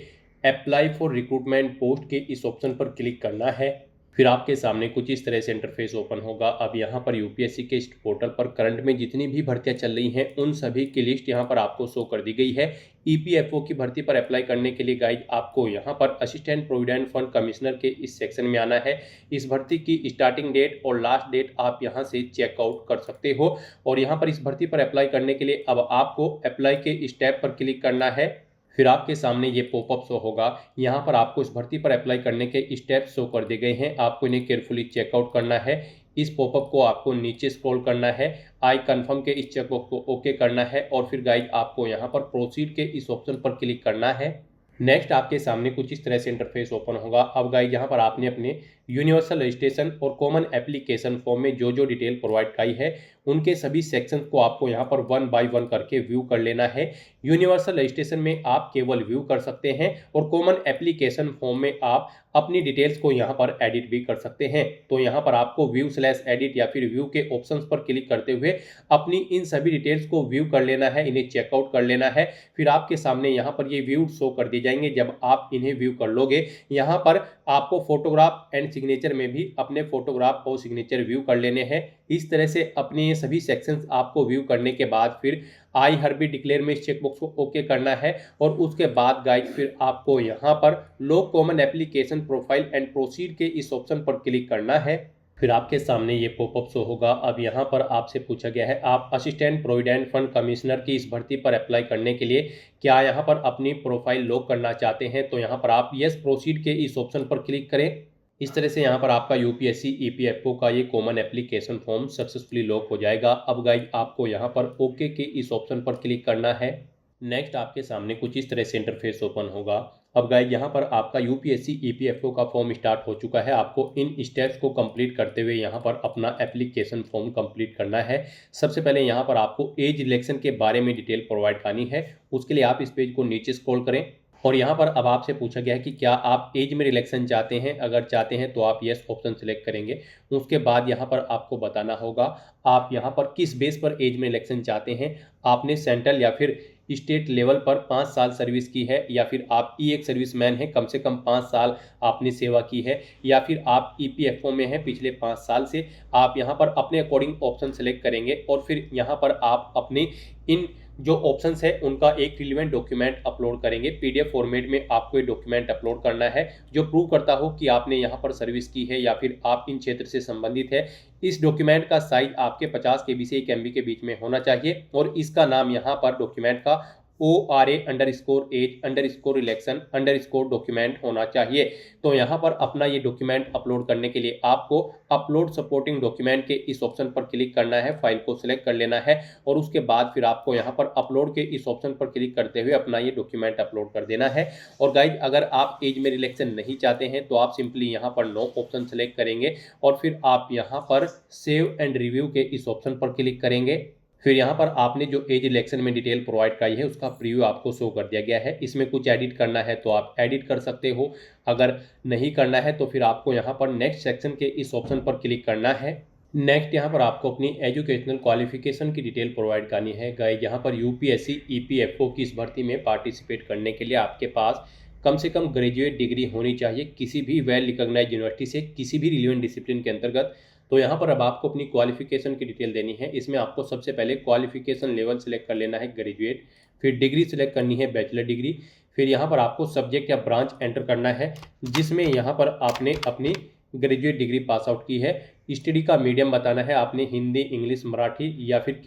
[SPEAKER 2] अप्लाई फॉर रिक्रूटमेंट पोस्ट के इस ऑप्शन पर क्लिक करना है। फिर आपके सामने कुछ इस तरह से इंटरफेस ओपन होगा। अब यहाँ पर यूपीएससी के इस पोर्टल पर करंट में जितनी भी भर्तियां चल रही हैं उन सभी की लिस्ट यहाँ पर आपको शो कर दी गई है। ईपीएफओ की भर्ती पर अप्लाई करने के लिए गाइज आपको यहाँ पर असिस्टेंट प्रोविडेंट फंड कमिश्नर के इस सेक्शन में आना है। इस भर्ती की स्टार्टिंग डेट और लास्ट डेट आप यहाँ से चेकआउट कर सकते हो। और यहाँ पर इस भर्ती पर अप्लाई करने के लिए अब आपको अप्लाई के स्टेप पर क्लिक करना है। फिर आपके सामने ये पॉपअप शो होगा। यहाँ पर आपको इस भर्ती पर अप्लाई करने के स्टेप शो कर दिए गए हैं, आपको इन्हें केयरफुली चेकआउट करना है। इस पॉपअप को आपको नीचे स्क्रॉल करना है, आई कन्फर्म के इस चेकबॉक्स को ओके करना है और फिर गाइड आपको यहाँ पर प्रोसीड के इस ऑप्शन पर क्लिक करना है। नेक्स्ट आपके सामने कुछ इस तरह से इंटरफेस ओपन होगा। अब गाइस यहाँ पर आपने अपने यूनिवर्सल रजिस्ट्रेशन और कॉमन एप्लीकेशन फॉर्म में जो जो डिटेल प्रोवाइड कराई है उनके सभी सेक्शन को आपको यहाँ पर 1 बाय 1 करके व्यू कर लेना है। यूनिवर्सल रजिस्ट्रेशन में आप केवल व्यू कर सकते हैं और कॉमन एप्लीकेशन फॉर्म में आप अपनी डिटेल्स को यहाँ पर एडिट भी कर सकते हैं। तो यहाँ पर आपको व्यू/एडिट या फिर व्यू के ऑप्शंस पर क्लिक करते हुए अपनी इन सभी डिटेल्स को व्यू कर लेना है, इन्हें चेकआउट कर लेना है। फिर आपके सामने यहाँ पर ये व्यू शो कर दिए जाएंगे। जब आप इन्हें व्यू कर लोगे यहाँ पर आपको फोटोग्राफ एंड सिग्नेचर में भी अपने फोटोग्राफ और सिग्नेचर व्यू कर लेने हैं। इस तरह से अपने ये सभी सेक्शंस आपको व्यू करने के बाद फिर आई हरबी डिक्लेयर में इस चेकबॉक्स को ओके करना है और उसके बाद गाइड फिर आपको यहाँ पर log common application profile and proceed के इस ऑप्शन पर क्लिक करना है। फिर आपके सामने ये पॉपअप शो होगा। अब यहाँ पर आपसे पूछा गया है आप असिस्टेंट प्रोविडेंट फंड कमिश्नर की इस भर्ती पर अप्लाई करने के लिए क्या यहाँ पर अपनी प्रोफाइल लॉक करना चाहते हैं, तो यहाँ पर आप यस प्रोसीड के इस ऑप्शन पर क्लिक करें। इस तरह से यहाँ पर आपका यूपीएससी ईपीएफओ का ये common application form successfully lock हो जाएगा। अब गाइज आपको यहाँ पर ओके के इस ऑप्शन पर क्लिक करना है। नेक्स्ट आपके सामने कुछ इस तरह से इंटरफेस ओपन होगा। अब गाइज यहाँ पर आपका यूपीएससी ईपीएफओ का फॉर्म स्टार्ट हो चुका है। आपको इन स्टेप्स को कंप्लीट करते हुए यहाँ पर अपना एप्लीकेशन फॉर्म कंप्लीट करना है। सबसे पहले यहाँ पर आपको एज इलेक्शन के बारे में डिटेल प्रोवाइड करनी है। उसके लिए आप इस पेज को नीचे स्क्रॉल करें और यहाँ पर अब आपसे पूछा गया है कि क्या आप एज में रिलेक्शन चाहते हैं। अगर चाहते हैं तो आप यस ऑप्शन सेलेक्ट करेंगे। उसके बाद यहाँ पर आपको बताना होगा आप यहाँ पर किस बेस पर एज में रिलेक्शन चाहते हैं। आपने सेंट्रल या फिर स्टेट लेवल पर 5 साल सर्विस की है या फिर आप एक सर्विसमैन हैं, कम से कम 5 साल आपने सेवा की है, या फिर आप ईपीएफओ में हैं पिछले 5 साल से। आप यहाँ पर अपने अकॉर्डिंग ऑप्शन सेलेक्ट करेंगे और फिर यहाँ पर आप अपने इन जो ऑप्शंस है उनका एक रिलेवेंट डॉक्यूमेंट अपलोड करेंगे। पीडीएफ फॉर्मेट में आपको ये डॉक्यूमेंट अपलोड करना है जो प्रूव करता हो कि आपने यहाँ पर सर्विस की है या फिर आप इन क्षेत्र से संबंधित है। इस डॉक्यूमेंट का साइज आपके 50 KB से 1 MB के बीच में होना चाहिए और इसका नाम यहाँ पर डॉक्यूमेंट का ORA_age_election_डॉक्यूमेंट होना चाहिए। तो यहाँ पर अपना ये डॉक्यूमेंट अपलोड करने के लिए आपको अपलोड सपोर्टिंग डॉक्यूमेंट के इस ऑप्शन पर क्लिक करना है, फाइल को सिलेक्ट कर लेना है और उसके बाद फिर आपको यहाँ पर अपलोड के इस ऑप्शन पर क्लिक करते हुए अपना ये डॉक्यूमेंट अपलोड कर देना है। और गाइज अगर आप एज में रिलेक्शन नहीं चाहते हैं तो आप सिंपली यहाँ पर नो ऑप्शन सेलेक्ट करेंगे और फिर आप यहाँ पर सेव एंड रिव्यू के इस ऑप्शन पर क्लिक करेंगे। फिर यहाँ पर आपने जो एज इलेक्शन में डिटेल प्रोवाइड कराई है उसका प्रीव्यू आपको शो कर दिया गया है। इसमें कुछ एडिट करना है तो आप एडिट कर सकते हो, अगर नहीं करना है तो फिर आपको यहाँ पर नेक्स्ट सेक्शन के इस ऑप्शन पर क्लिक करना है। नेक्स्ट यहाँ पर आपको अपनी एजुकेशनल क्वालिफिकेशन की डिटेल प्रोवाइड करनी है। गाइस यहाँ पर यूपीएससी ईपीएफओ की इस भर्ती में पार्टिसिपेट करने के लिए आपके पास कम से कम ग्रेजुएट डिग्री होनी चाहिए किसी भी वेल रिकॉग्नाइज्ड यूनिवर्सिटी से, किसी भी रिलेवेंट डिसिप्लिन के अंतर्गत। तो यहाँ पर अब आपको अपनी क्वालिफिकेशन की डिटेल देनी है। इसमें आपको सबसे पहले क्वालिफिकेशन लेवल सेलेक्ट कर लेना है ग्रेजुएट, फिर डिग्री सेलेक्ट करनी है बैचलर डिग्री, फिर यहाँ पर आपको सब्जेक्ट या ब्रांच एंटर करना है जिसमें यहाँ पर आपने अपनी ग्रेजुएट डिग्री पास आउट की है। स्टडी का मीडियम बताना है, आपने हिंदी, इंग्लिश, मराठी या फिर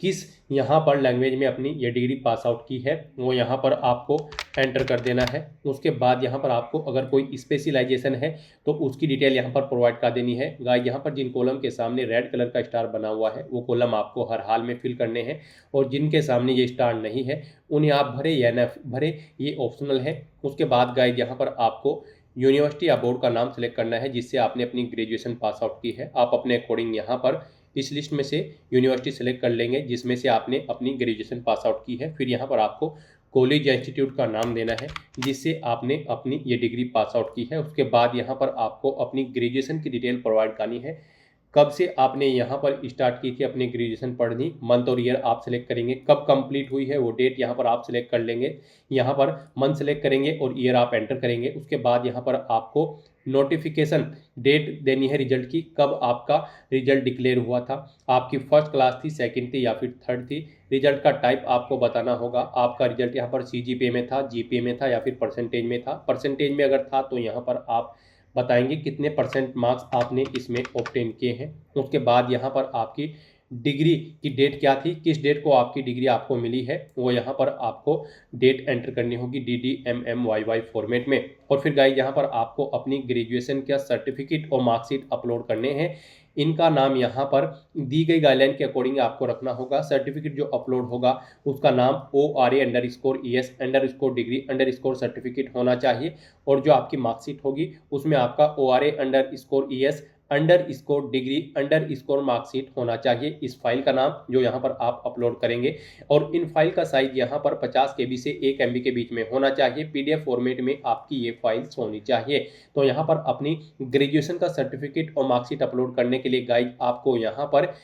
[SPEAKER 2] किस यहाँ पर लैंग्वेज में अपनी ये डिग्री पास आउट की है वो यहाँ पर आपको एंटर कर देना है। उसके बाद यहाँ पर आपको अगर कोई स्पेशलाइजेशन है तो उसकी डिटेल यहाँ पर प्रोवाइड कर देनी है। गाइस यहाँ पर जिन कॉलम के सामने रेड कलर का स्टार बना हुआ है वो कॉलम आपको हर हाल में फिल करने हैं और जिनके सामने ये स्टार नहीं है उन्हें आप भरे या न भरे, ये ऑप्शनल है। उसके बाद गाइस यहाँ पर आपको यूनिवर्सिटी या बोर्ड का नाम सेलेक्ट करना है जिससे आपने अपनी ग्रेजुएशन पास आउट की है। आप अपने अकॉर्डिंग यहाँ पर इस लिस्ट में से यूनिवर्सिटी सेलेक्ट कर लेंगे जिसमें से आपने अपनी ग्रेजुएशन पास आउट की है। फिर यहाँ पर आपको कॉलेज या इंस्टीट्यूट का नाम देना है जिससे आपने अपनी ये डिग्री पास आउट की है। उसके बाद यहाँ पर आपको अपनी ग्रेजुएशन की डिटेल प्रोवाइड करनी है। कब से आपने यहाँ पर स्टार्ट की थी अपनी ग्रेजुएशन पढ़नी, मंथ और ईयर आप सेलेक्ट करेंगे। कब कंप्लीट हुई है वो डेट यहाँ पर आप सेलेक्ट कर लेंगे। यहाँ पर मंथ सेलेक्ट करेंगे और ईयर आप एंटर करेंगे। उसके बाद यहाँ पर आपको नोटिफिकेशन डेट देनी है रिजल्ट की, कब आपका रिजल्ट डिक्लेयर हुआ था। आपकी फर्स्ट क्लास थी, सेकंड थी या फिर थर्ड थी। रिजल्ट का टाइप आपको बताना होगा। आपका रिजल्ट यहाँ पर CGPA में था, GPA में था या फिर परसेंटेज में था। परसेंटेज में अगर था तो यहाँ पर आप बताएंगे कितने % मार्क्स आपने इसमें ऑब्टेन किए हैं। उसके बाद यहाँ पर आपकी डिग्री की डेट क्या थी, किस डेट को आपकी डिग्री आपको मिली है, वो यहाँ पर आपको डेट एंटर करनी होगी DDMMYY फॉर्मेट में। और फिर गाइस यहाँ पर आपको अपनी ग्रेजुएशन का सर्टिफिकेट और मार्कशीट अपलोड करने हैं। इनका नाम यहाँ पर दी गई गाइडलाइन के अकॉर्डिंग आपको रखना होगा। सर्टिफिकेट जो अपलोड होगा उसका नाम ORA_ES_डिग्री_सर्टिफिकेट होना चाहिए। और जो आपकी मार्कशीट होगी उसमें आपका ORA_ES_डिग्री_मार्कशीट होना चाहिए। इस फाइल का नाम जो यहाँ पर आप अपलोड करेंगे। और इन फाइल का साइज यहाँ पर 50 KB से 1 MB के बीच में होना चाहिए। PDF फॉर्मेट में आपकी ये फाइल्स होनी चाहिए। तो यहाँ पर अपनी ग्रेजुएशन का सर्टिफिकेट और मार्कशीट अपलोड करने के लिए गाइड आपको यहाँ पर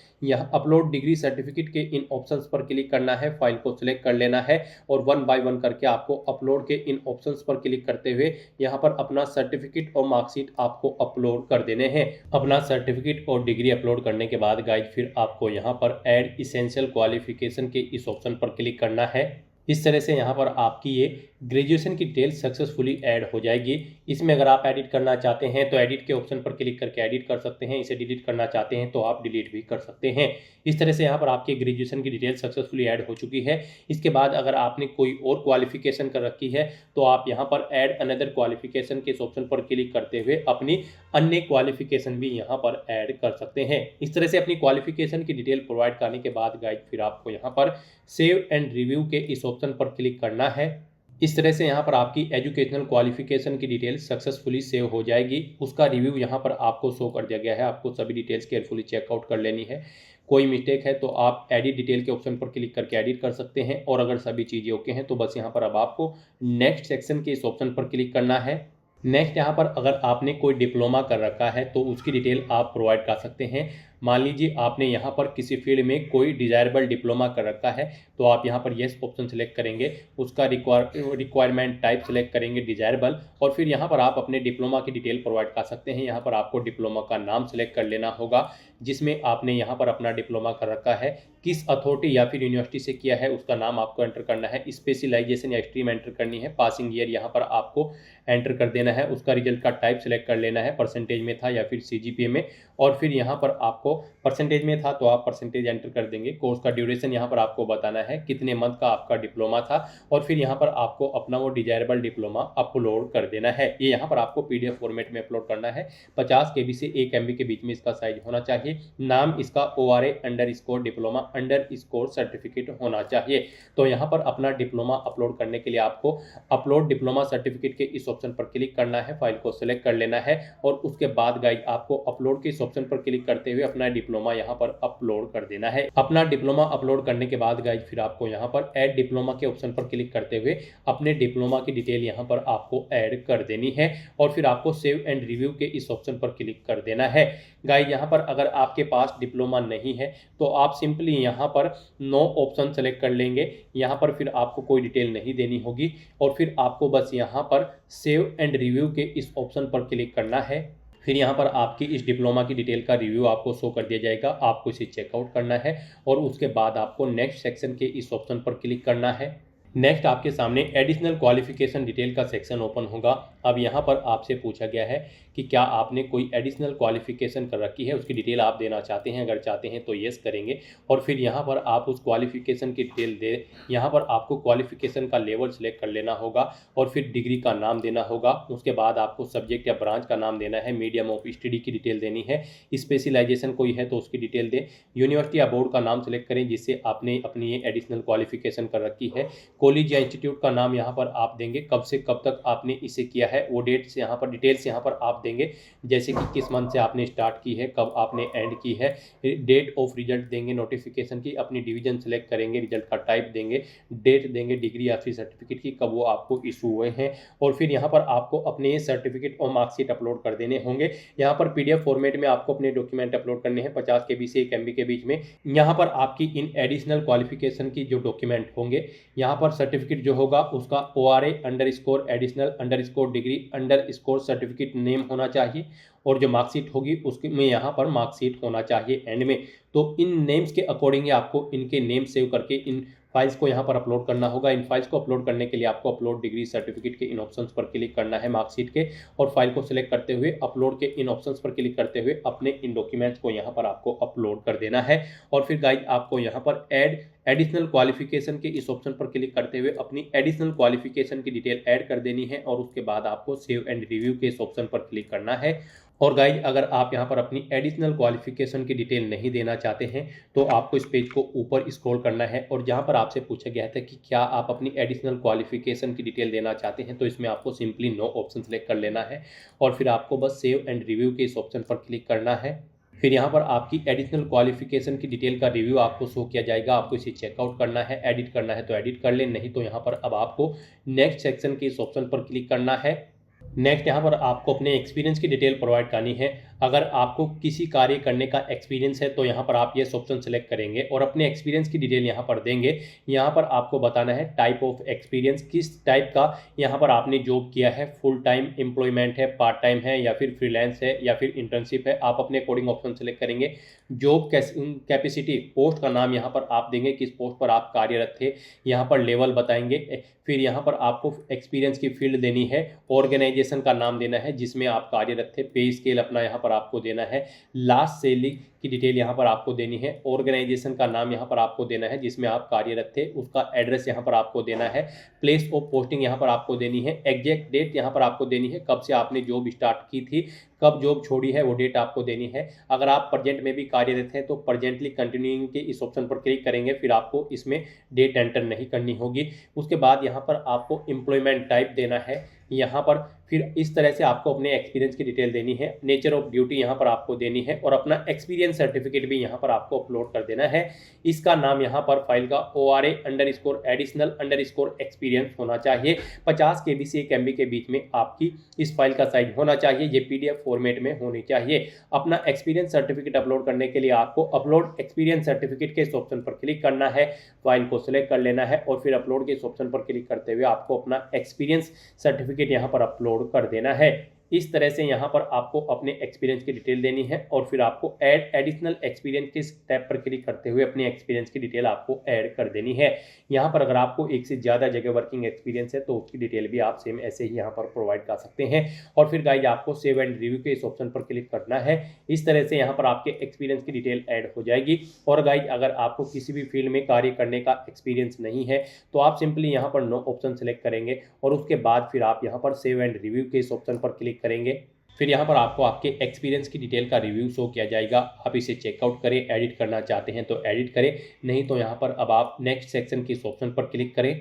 [SPEAKER 2] अपलोड डिग्री सर्टिफिकेट के इन ऑप्शंस पर क्लिक करना है। फाइल को सिलेक्ट कर लेना है और 1 बाय 1 करके आपको अपलोड के इन ऑप्शंस पर क्लिक करते हुए यहाँ पर अपना सर्टिफिकेट और मार्कशीट आपको अपलोड कर देने हैं। अपना सर्टिफिकेट और डिग्री अपलोड करने के बाद गाइज फिर आपको यहाँ पर ऐड इसेंशियल क्वालिफिकेशन के इस ऑप्शन पर क्लिक करना है। इस तरह से यहाँ पर आपकी ये ग्रेजुएशन की डिटेल सक्सेसफुली ऐड हो जाएगी। इसमें अगर आप एडिट करना चाहते हैं तो एडिट के ऑप्शन पर क्लिक करके एडिट कर सकते हैं। इसे डिलीट करना चाहते हैं तो आप डिलीट भी कर सकते हैं। इस तरह से यहाँ पर आपकी ग्रेजुएशन की डिटेल सक्सेसफुली ऐड हो चुकी है। इसके बाद अगर आपने कोई और क्वालिफिकेशन कर रखी है तो आप यहाँ पर ऐड अनदर क्वालिफिकेशन के इस ऑप्शन पर क्लिक करते हुए अपनी अन्य क्वालिफिकेशन भी यहाँ पर ऐड कर सकते हैं। इस तरह से अपनी क्वालिफिकेशन की डिटेल प्रोवाइड करने के बाद गाइड फिर आपको यहाँ पर सेव एंड रिव्यू के इस ऑप्शन पर क्लिक करना है। इस तरह से यहाँ पर आपकी एजुकेशनल क्वालिफिकेशन की डिटेल सक्सेसफुली सेव हो जाएगी। उसका रिव्यू यहाँ पर आपको शो कर दिया गया है। आपको सभी डिटेल्स केयरफुली चेकआउट कर लेनी है। कोई मिस्टेक है तो आप एडिट डिटेल के ऑप्शन पर क्लिक करके एडिट कर सकते हैं। और अगर सभी चीज़ें ओके हैं तो बस यहाँ पर अब आपको नेक्स्ट सेक्शन के इस ऑप्शन पर क्लिक करना है। नेक्स्ट यहाँ पर अगर आपने कोई डिप्लोमा कर रखा है तो उसकी डिटेल आप प्रोवाइड कर सकते हैं। मान लीजिए आपने यहाँ पर किसी फील्ड में कोई डिजायरेबल डिप्लोमा कर रखा है तो आप यहाँ पर येस ऑप्शन सेलेक्ट करेंगे। उसका रिक्वायरमेंट टाइप सेलेक्ट करेंगे डिजायरेबल। और फिर यहाँ पर आप अपने डिप्लोमा की डिटेल प्रोवाइड कर सकते हैं। यहाँ पर आपको डिप्लोमा का नाम सेलेक्ट कर लेना होगा जिसमें आपने यहाँ पर अपना डिप्लोमा कर रखा है। किस अथॉरिटी या फिर यूनिवर्सिटी से किया है उसका नाम आपको एंटर करना है। स्पेशलाइजेशन या स्ट्रीम एंटर करनी है। पासिंग ईयर यहाँ पर आपको एंटर कर देना है। उसका रिजल्ट का टाइप सेलेक्ट कर लेना है, परसेंटेज में था या फिर CGPA में। और फिर यहाँ पर आपको परसेंटेज में था तो आप परसेंटेज एंटर कर देंगे। कोर्स का ड्यूरेशन यहाँ पर आपको बताना है, कितने मंथ का आपका डिप्लोमा था। और फिर यहाँ पर आपको अपना वो डिजायरेबल डिप्लोमा अपलोड कर देना है। ये यहाँ पर आपको PDF फॉर्मेट में अपलोड करना है। 50 KB से 1 MB के बीच में इसका साइज होना चाहिए। नाम इसका ORA_डिप्लोमा_सर्टिफिकेट होना चाहिए। तो यहाँ पर अपना डिप्लोमा अपलोड करने के लिए आपको अपलोड डिप्लोमा सर्टिफिकेट के इस ऑप्शन पर क्लिक करना है। फाइल को सिलेक्ट कर लेना है और उसके बाद गाइड आपको अपलोड के इस ऑप्शन पर क्लिक करते हुए अपना डिप्लोमा यहाँ पर अपलोड कर देना है। अपना डिप्लोमा अपलोड करने के बाद गाइज फिर आपको यहाँ पर ऐड डिप्लोमा के ऑप्शन पर क्लिक करते हुए अपने डिप्लोमा की डिटेल यहाँ पर आपको ऐड कर देनी है। और फिर आपको सेव एंड रिव्यू के इस ऑप्शन पर क्लिक कर देना है। गाइज यहाँ पर अगर आपके पास डिप्लोमा नहीं है तो आप सिंपली यहाँ पर नो ऑप्शन सेलेक्ट कर लेंगे। यहाँ पर फिर आपको कोई डिटेल नहीं देनी होगी और फिर आपको बस यहाँ पर सेव एंड रिव्यू के इस ऑप्शन पर क्लिक करना है। फिर यहाँ पर आपकी इस डिप्लोमा की डिटेल का रिव्यू आपको शो कर दिया जाएगा। आपको इसे चेकआउट करना है और उसके बाद आपको नेक्स्ट सेक्शन के इस ऑप्शन पर क्लिक करना है। नेक्स्ट आपके सामने एडिशनल क्वालिफिकेशन डिटेल का सेक्शन ओपन होगा। अब यहाँ पर आपसे पूछा गया है कि क्या आपने कोई एडिशनल क्वालिफिकेशन कर रखी है, उसकी डिटेल आप देना चाहते हैं। अगर चाहते हैं तो येस करेंगे और फिर यहाँ पर आप उस क्वालिफिकेशन की डिटेल दे। यहाँ पर आपको क्वालिफिकेशन का लेवल सेलेक्ट कर लेना होगा और फिर डिग्री का नाम देना होगा। उसके बाद आपको सब्जेक्ट या ब्रांच का नाम देना है। मीडियम ऑफ स्टडी की डिटेल देनी है। स्पेशलाइजेशन कोई है तो उसकी डिटेल दें। यूनिवर्सिटी या बोर्ड का नाम सेलेक्ट करें जिससे आपने अपनी ये एडिशनल क्वालिफिकेशन कर रखी है। कॉलेज या इंस्टीट्यूट का नाम यहाँ पर आप देंगे, कब से कब तक आपने इसे किया है वो डेट्स यहाँ पर, डिटेल्स यहाँ पर आप देंगे, जैसे कि किस मंथ से आपने स्टार्ट की है, कब आपने एंड की है, डेट ऑफ रिजल्ट देंगे नोटिफिकेशन की, अपनी डिवीजन सेलेक्ट करेंगे, रिजल्ट का टाइप देंगे, डेट देंगे डिग्री या फिर सर्टिफिकेट की, कब वो आपको इशू हुए हैं, और फिर यहाँ पर आपको अपने सर्टिफिकेट और मार्कशीट अपलोड कर देने होंगे। यहाँ पर PDF फॉर्मेट में आपको अपने डॉक्यूमेंट अपलोड करने हैं 50 KB से 1 MB के बीच में। यहाँ पर आपकी इन एडिशनल क्वालिफिकेशन की जो डॉक्यूमेंट होंगे, यहाँ पर सर्टिफिकेट जो होगा उसका ORA _ additional _ degree _ certificate name होना चाहिए, और जो मार्कशीट होगी उसके में यहाँ पर मार्कशीट होना चाहिए एंड में। तो इन नेम्स के अकॉर्डिंग आपको इनके नेम सेव करके इन फाइल्स को यहाँ पर अपलोड करना होगा। इन फाइल्स को अपलोड करने के लिए आपको अपलोड डिग्री सर्टिफिकेट के इन ऑप्शंस पर क्लिक करना है मार्कशीट के, और फाइल को सिलेक्ट करते हुए अपलोड के इन ऑप्शंस पर क्लिक करते हुए अपने इन डॉक्यूमेंट्स को यहाँ पर आपको अपलोड कर देना है। और फिर गाइज आपको यहाँ पर ऐड एडिशनल क्वालिफिकेशन के इस ऑप्शन पर क्लिक करते हुए अपनी एडिशनल क्वालिफिकेशन की डिटेल ऐड कर देनी है, और उसके बाद आपको सेव एंड रिव्यू के इस ऑप्शन पर क्लिक करना है। और गाइज अगर आप यहाँ पर अपनी एडिशनल क्वालिफिकेशन की डिटेल नहीं देना चाहते हैं तो आपको इस पेज को ऊपर स्क्रॉल करना है, और जहाँ पर आपसे पूछा गया था कि क्या आप अपनी एडिशनल क्वालिफिकेशन की डिटेल देना चाहते हैं, तो इसमें आपको सिंपली नो ऑप्शन सेलेक्ट कर लेना है, और फिर आपको बस सेव एंड रिव्यू के इस ऑप्शन पर क्लिक करना है। फिर यहाँ पर आपकी एडिशनल क्वालिफिकेशन की डिटेल का रिव्यू आपको शो किया जाएगा। आपको इसे चेकआउट करना है, एडिट करना है तो एडिट कर लें, नहीं तो यहाँ पर अब आपको नेक्स्ट सेक्शन के इस ऑप्शन पर क्लिक करना है। नेक्स्ट यहाँ पर आपको अपने एक्सपीरियंस की डिटेल प्रोवाइड करनी है। अगर आपको किसी कार्य करने का एक्सपीरियंस है तो यहाँ पर आप ये ऑप्शन सेलेक्ट करेंगे और अपने एक्सपीरियंस की डिटेल यहाँ पर देंगे। यहाँ पर आपको बताना है टाइप ऑफ एक्सपीरियंस, किस टाइप का यहाँ पर आपने जॉब किया है, फुल टाइम एम्प्लॉयमेंट है, पार्ट टाइम है, या फिर फ्रीलांस है, या फिर इंटर्नशिप है। आप अपने अकॉर्डिंग ऑप्शन सेलेक्ट करेंगे। जॉब कैपेसिटी, पोस्ट का नाम यहाँ पर आप देंगे, किस पोस्ट पर आप कार्यरत थे, यहाँ पर लेवल बताएंगे। फिर यहाँ पर आपको एक्सपीरियंस की फील्ड देनी है, ऑर्गेनाइजेशन का नाम देना है जिसमें आप कार्यरत थे, पे स्केल अपना यहाँ पर आपको देना है, लास्ट सैलरी की डिटेल यहाँ पर आपको देनी है, ऑर्गेनाइजेशन का नाम यहाँ पर आपको देना है जिसमें आप कार्यरत थे, उसका एड्रेस यहाँ पर आपको देना है, प्लेस ऑफ पोस्टिंग यहाँ पर आपको देनी है, एग्जैक्ट डेट यहाँ पर आपको देनी है, कब से आपने जॉब स्टार्ट की थी, कब जॉब छोड़ी है वो डेट आपको देनी है। अगर आप प्रेजेंट में भी कार्यरत हैं तो प्रेजेंटली कंटिन्यूइंग के इस ऑप्शन पर क्लिक करेंगे, फिर आपको इसमें डेट एंटर नहीं करनी होगी। उसके बाद यहाँ पर आपको एम्प्लॉयमेंट टाइप देना है। यहाँ पर फिर इस तरह से आपको अपने एक्सपीरियंस की डिटेल देनी है, नेचर ऑफ ड्यूटी यहाँ पर आपको देनी है, और अपना एक्सपीरियंस सर्टिफिकेट भी यहाँ पर आपको अपलोड कर देना है। इसका नाम यहाँ पर फाइल का ORA _ एडिशनल _ एक्सपीरियंस होना चाहिए। 50 KB से 1 MB के बीच में आपकी इस फाइल का साइज होना चाहिए। ये PDF फॉर्मेट में होनी चाहिए। अपना एक्सपीरियंस सर्टिफिकेट अपलोड करने के लिए आपको अपलोड एक्सपीरियंस सर्टिफिकेट के इस ऑप्शन पर क्लिक करना है, फाइल को सिलेक्ट कर लेना है, और फिर अपलोड के इस ऑप्शन पर क्लिक करते हुए आपको अपना एक्सपीरियंस सर्टिफिकेट यहाँ पर अपलोड कर देना है। इस तरह से यहाँ पर आपको अपने एक्सपीरियंस की डिटेल देनी है, और फिर आपको ऐड एडिशनल एक्सपीरियंस के टैब पर क्लिक करते हुए अपने एक्सपीरियंस की डिटेल आपको ऐड कर देनी है। यहाँ पर अगर आपको एक से ज़्यादा जगह वर्किंग एक्सपीरियंस है तो उसकी डिटेल भी आप सेम ऐसे ही यहाँ पर प्रोवाइड कर सकते हैं। और फिर गाइज आपको सेव एंड रिव्यू के इस ऑप्शन पर क्लिक करना है। इस तरह से यहाँ पर आपके एक्सपीरियंस की डिटेल ऐड हो जाएगी। और गाइज अगर आपको किसी भी फील्ड में कार्य करने का एक्सपीरियंस नहीं है तो आप सिंपली यहाँ पर नो ऑप्शन सेलेक्ट करेंगे, और उसके बाद फिर आप यहाँ पर सेव एंड रिव्यू के इस ऑप्शन पर क्लिक करेंगे। फिर यहाँ पर आपको आपके एक्सपीरियंस की डिटेल का रिव्यू शो किया जाएगा। आप इसे चेकआउट करें, एडिट करना चाहते हैं तो एडिट करें, नहीं तो यहाँ पर अब आप नेक्स्ट सेक्शन के इस ऑप्शन पर क्लिक करें।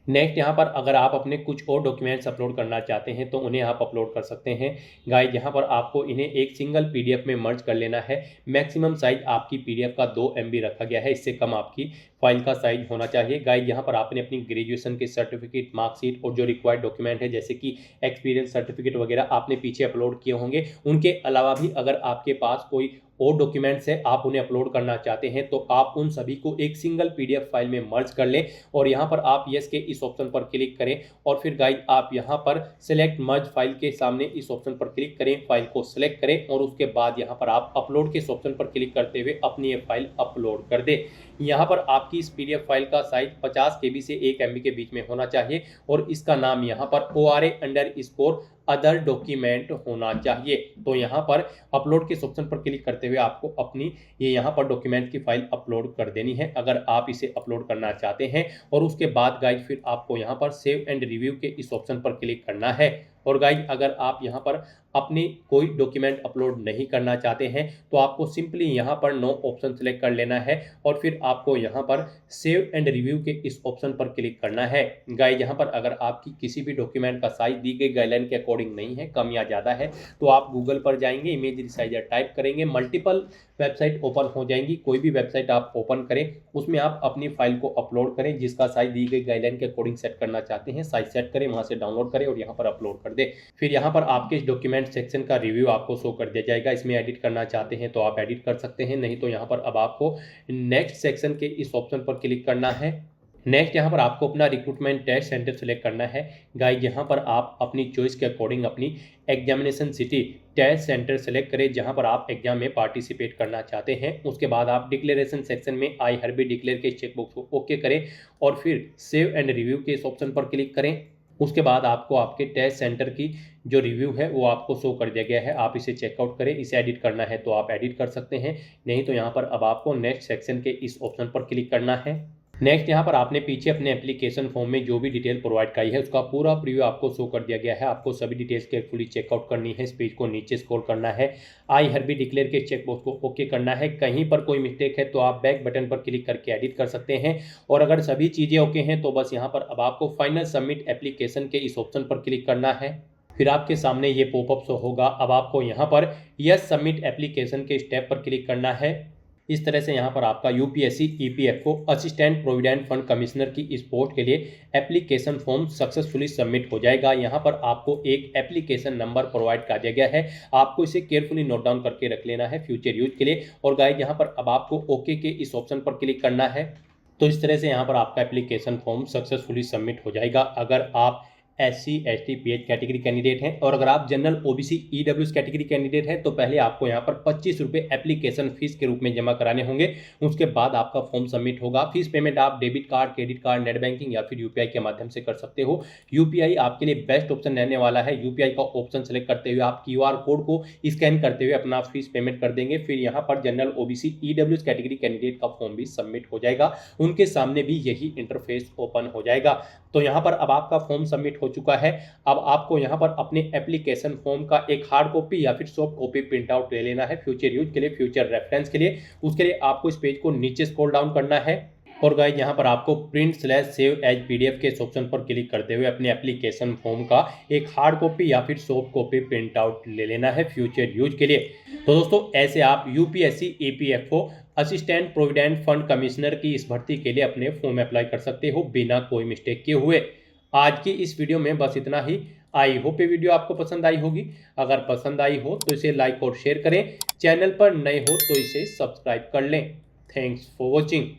[SPEAKER 2] नेक्स्ट यहाँ पर अगर आप अपने कुछ और डॉक्यूमेंट्स अपलोड करना चाहते हैं तो उन्हें आप अपलोड कर सकते हैं। गाइज यहाँ पर आपको इन्हें एक सिंगल PDF में मर्ज कर लेना है। मैक्सिमम साइज आपकी PDF का 2 MB रखा गया है, इससे कम आपकी फाइल का साइज होना चाहिए। गाइज यहाँ पर आपने अपनी ग्रेजुएशन के सर्टिफिकेट, मार्कशीट और जो रिक्वायर्ड डॉक्यूमेंट है जैसे कि एक्सपीरियंस सर्टिफिकेट वगैरह आपने पीछे अपलोड किए होंगे। उनके अलावा भी अगर आपके पास कोई और डॉक्यूमेंट्स है आप उन्हें अपलोड करना चाहते हैं तो आप उन सभी को एक सिंगल PDF फाइल में मर्ज कर लें, और यहाँ पर आप यस के इस ऑप्शन पर क्लिक करें। और फिर गाइज आप यहाँ पर सिलेक्ट मर्ज फाइल के सामने इस ऑप्शन पर क्लिक करें, फाइल को सिलेक्ट करें, और उसके बाद यहाँ पर आप अपलोड के इस ऑप्शन पर क्लिक करते हुए अपनी ये फाइल अपलोड कर दें। यहाँ पर आपकी इस PDF फाइल का साइज 50 KB से 1 MB के बीच में होना चाहिए, और इसका नाम यहाँ पर ORA _ अदर डॉक्यूमेंट होना चाहिए। तो यहाँ पर अपलोड के ऑप्शन पर क्लिक करते हुए आपको अपनी ये यहाँ पर डॉक्यूमेंट की फाइल अपलोड कर देनी है अगर आप इसे अपलोड करना चाहते हैं। और उसके बाद गाइज फिर आपको यहाँ पर सेव एंड रिव्यू के इस ऑप्शन पर क्लिक करना है। और गाइज अगर आप यहाँ पर अपनी कोई डॉक्यूमेंट अपलोड नहीं करना चाहते हैं तो आपको सिंपली यहाँ पर नो ऑप्शन सेलेक्ट कर लेना है और फिर आपको यहाँ पर सेव एंड रिव्यू के इस ऑप्शन पर क्लिक करना है। गाइज यहाँ पर अगर आपकी किसी भी डॉक्यूमेंट का साइज दी गई गाइडलाइन के अकॉर्डिंग नहीं है, कम या ज़्यादा है, तो आप गूगल पर जाएंगे, इमेज रिसाइजर टाइप करेंगे, मल्टीपल वेबसाइट ओपन हो जाएंगी। कोई भी वेबसाइट आप ओपन करें, उसमें आप अपनी फाइल को अपलोड करें, जिसका साइज दी गई गाइडलाइन के अकॉर्डिंग सेट करना चाहते हैं, साइज सेट करें, वहां से डाउनलोड करें और यहाँ पर अपलोड कर दें। फिर यहाँ पर आपके इस डॉक्यूमेंट सेक्शन का रिव्यू आपको शो कर दिया जाएगा। इसमें एडिट करना चाहते हैं तो आप एडिट कर सकते हैं, नहीं तो यहाँ पर अब आपको नेक्स्ट सेक्शन के इस ऑप्शन पर क्लिक करना है। नेक्स्ट यहाँ पर आपको अपना रिक्रूटमेंट टेस्ट सेंटर सेलेक्ट करना है। गाइस यहाँ पर आप अपनी चॉइस के अकॉर्डिंग अपनी examination city test centre select करें जहाँ पर आप एग्जाम में पार्टिसिपेट करना चाहते हैं। उसके बाद आप डिक्लेरेशन सेक्शन में आई हरबी डिक्लेयर के चेकबॉक्स को ओके करें और फिर सेव एंड रिव्यू के इस ऑप्शन पर क्लिक करें। उसके बाद आपको आपके टेस्ट सेंटर की जो रिव्यू है वो आपको शो कर दिया गया है, आप इसे चेकआउट करें। इसे एडिट करना है तो आप एडिट कर सकते हैं, नहीं तो यहाँ पर अब आपको नेक्स्ट सेक्शन के इस ऑप्शन पर क्लिक करना है। नेक्स्ट यहाँ पर आपने पीछे अपने एप्लीकेशन फॉर्म में जो भी डिटेल प्रोवाइड कराई है उसका पूरा प्रीव्यू आपको शो कर दिया गया है। आपको सभी डिटेल्स केयरफुली चेकआउट करनी है, इस पेज को नीचे स्क्रॉल करना है, आई हरबी डिक्लेयर के चेकबॉक्स को ओके करना है। कहीं पर कोई मिस्टेक है तो आप बैक बटन पर क्लिक करके एडिट कर सकते हैं और अगर सभी चीज़ें ओके हैं तो बस यहाँ पर अब आपको फाइनल सबमिट एप्लीकेशन के इस ऑप्शन पर क्लिक करना है। फिर आपके सामने ये पॉपअप शो होगा। अब आपको यहाँ पर यस सबमिट एप्लीकेशन के स्टेप पर क्लिक करना है। इस तरह से यहाँ पर आपका UPSC EPFO assistant provident fund commissioner की इस पोस्ट के लिए एप्लीकेशन फॉर्म सक्सेसफुली सबमिट हो जाएगा। यहाँ पर आपको एक एप्लीकेशन नंबर प्रोवाइड कर दिया गया है, आपको इसे केयरफुली नोट डाउन करके रख लेना है फ्यूचर यूज के लिए। और गाइस यहाँ पर अब आपको ओके के इस ऑप्शन पर क्लिक करना है। तो इस तरह से यहाँ पर आपका एप्लीकेशन फॉर्म सक्सेसफुली सबमिट हो जाएगा। अगर आप SC ST PH category candidate हैं और अगर आप general OBC EWS category candidate हैं तो पहले आपको यहाँ पर 25 रुपये एप्लीकेशन फीस के रूप में जमा कराने होंगे। उसके बाद आपका फॉर्म सबमिट होगा। फीस पेमेंट आप debit card, credit card, net banking या फिर UPI के माध्यम से कर सकते हो। UPI आपके लिए बेस्ट ऑप्शन रहने वाला है। UPI का ऑप्शन सेलेक्ट करते हुए आप QR कोड को स्कैन करते हुए अपना फीस पेमेंट कर देंगे। फिर यहाँ पर general OBC EWS category candidate का फॉर्म भी सबमिट हो जाएगा, उनके सामने भी यही इंटरफेस ओपन हो जाएगा। तो यहाँ पर अब आपका फॉर्म सबमिट हो चुका है। अब आपको यहाँ पर अपने एप्लीकेशन फॉर्म का एक हार्ड कॉपी या फिर सॉफ्ट कॉपी प्रिंट आउट ले लेना है फ्यूचर यूज के लिए, फ्यूचर रेफरेंस के लिए। उसके लिए आपको इस पेज को नीचे स्क्रॉल डाउन करना है और गाइस यहाँ पर आपको प्रिंट/सेव एज PDF के इस ऑप्शन पर क्लिक करते हुए अपने एप्लीकेशन फॉर्म का एक हार्ड कॉपी या फिर सॉफ्ट कॉपी प्रिंट आउट ले लेना है फ्यूचर यूज के लिए। तो दोस्तों ऐसे आप UPSC EPFO assistant provident fund commissioner की इस भर्ती के लिए अपने फॉर्म अप्लाई कर सकते हो बिना कोई मिस्टेक किए हुए। आज की इस वीडियो में बस इतना ही। आई होप ये वीडियो आपको पसंद आई होगी। अगर पसंद आई हो तो इसे लाइक और शेयर करें। चैनल पर नए हो तो इसे सब्सक्राइब कर लें। Thanks for watching.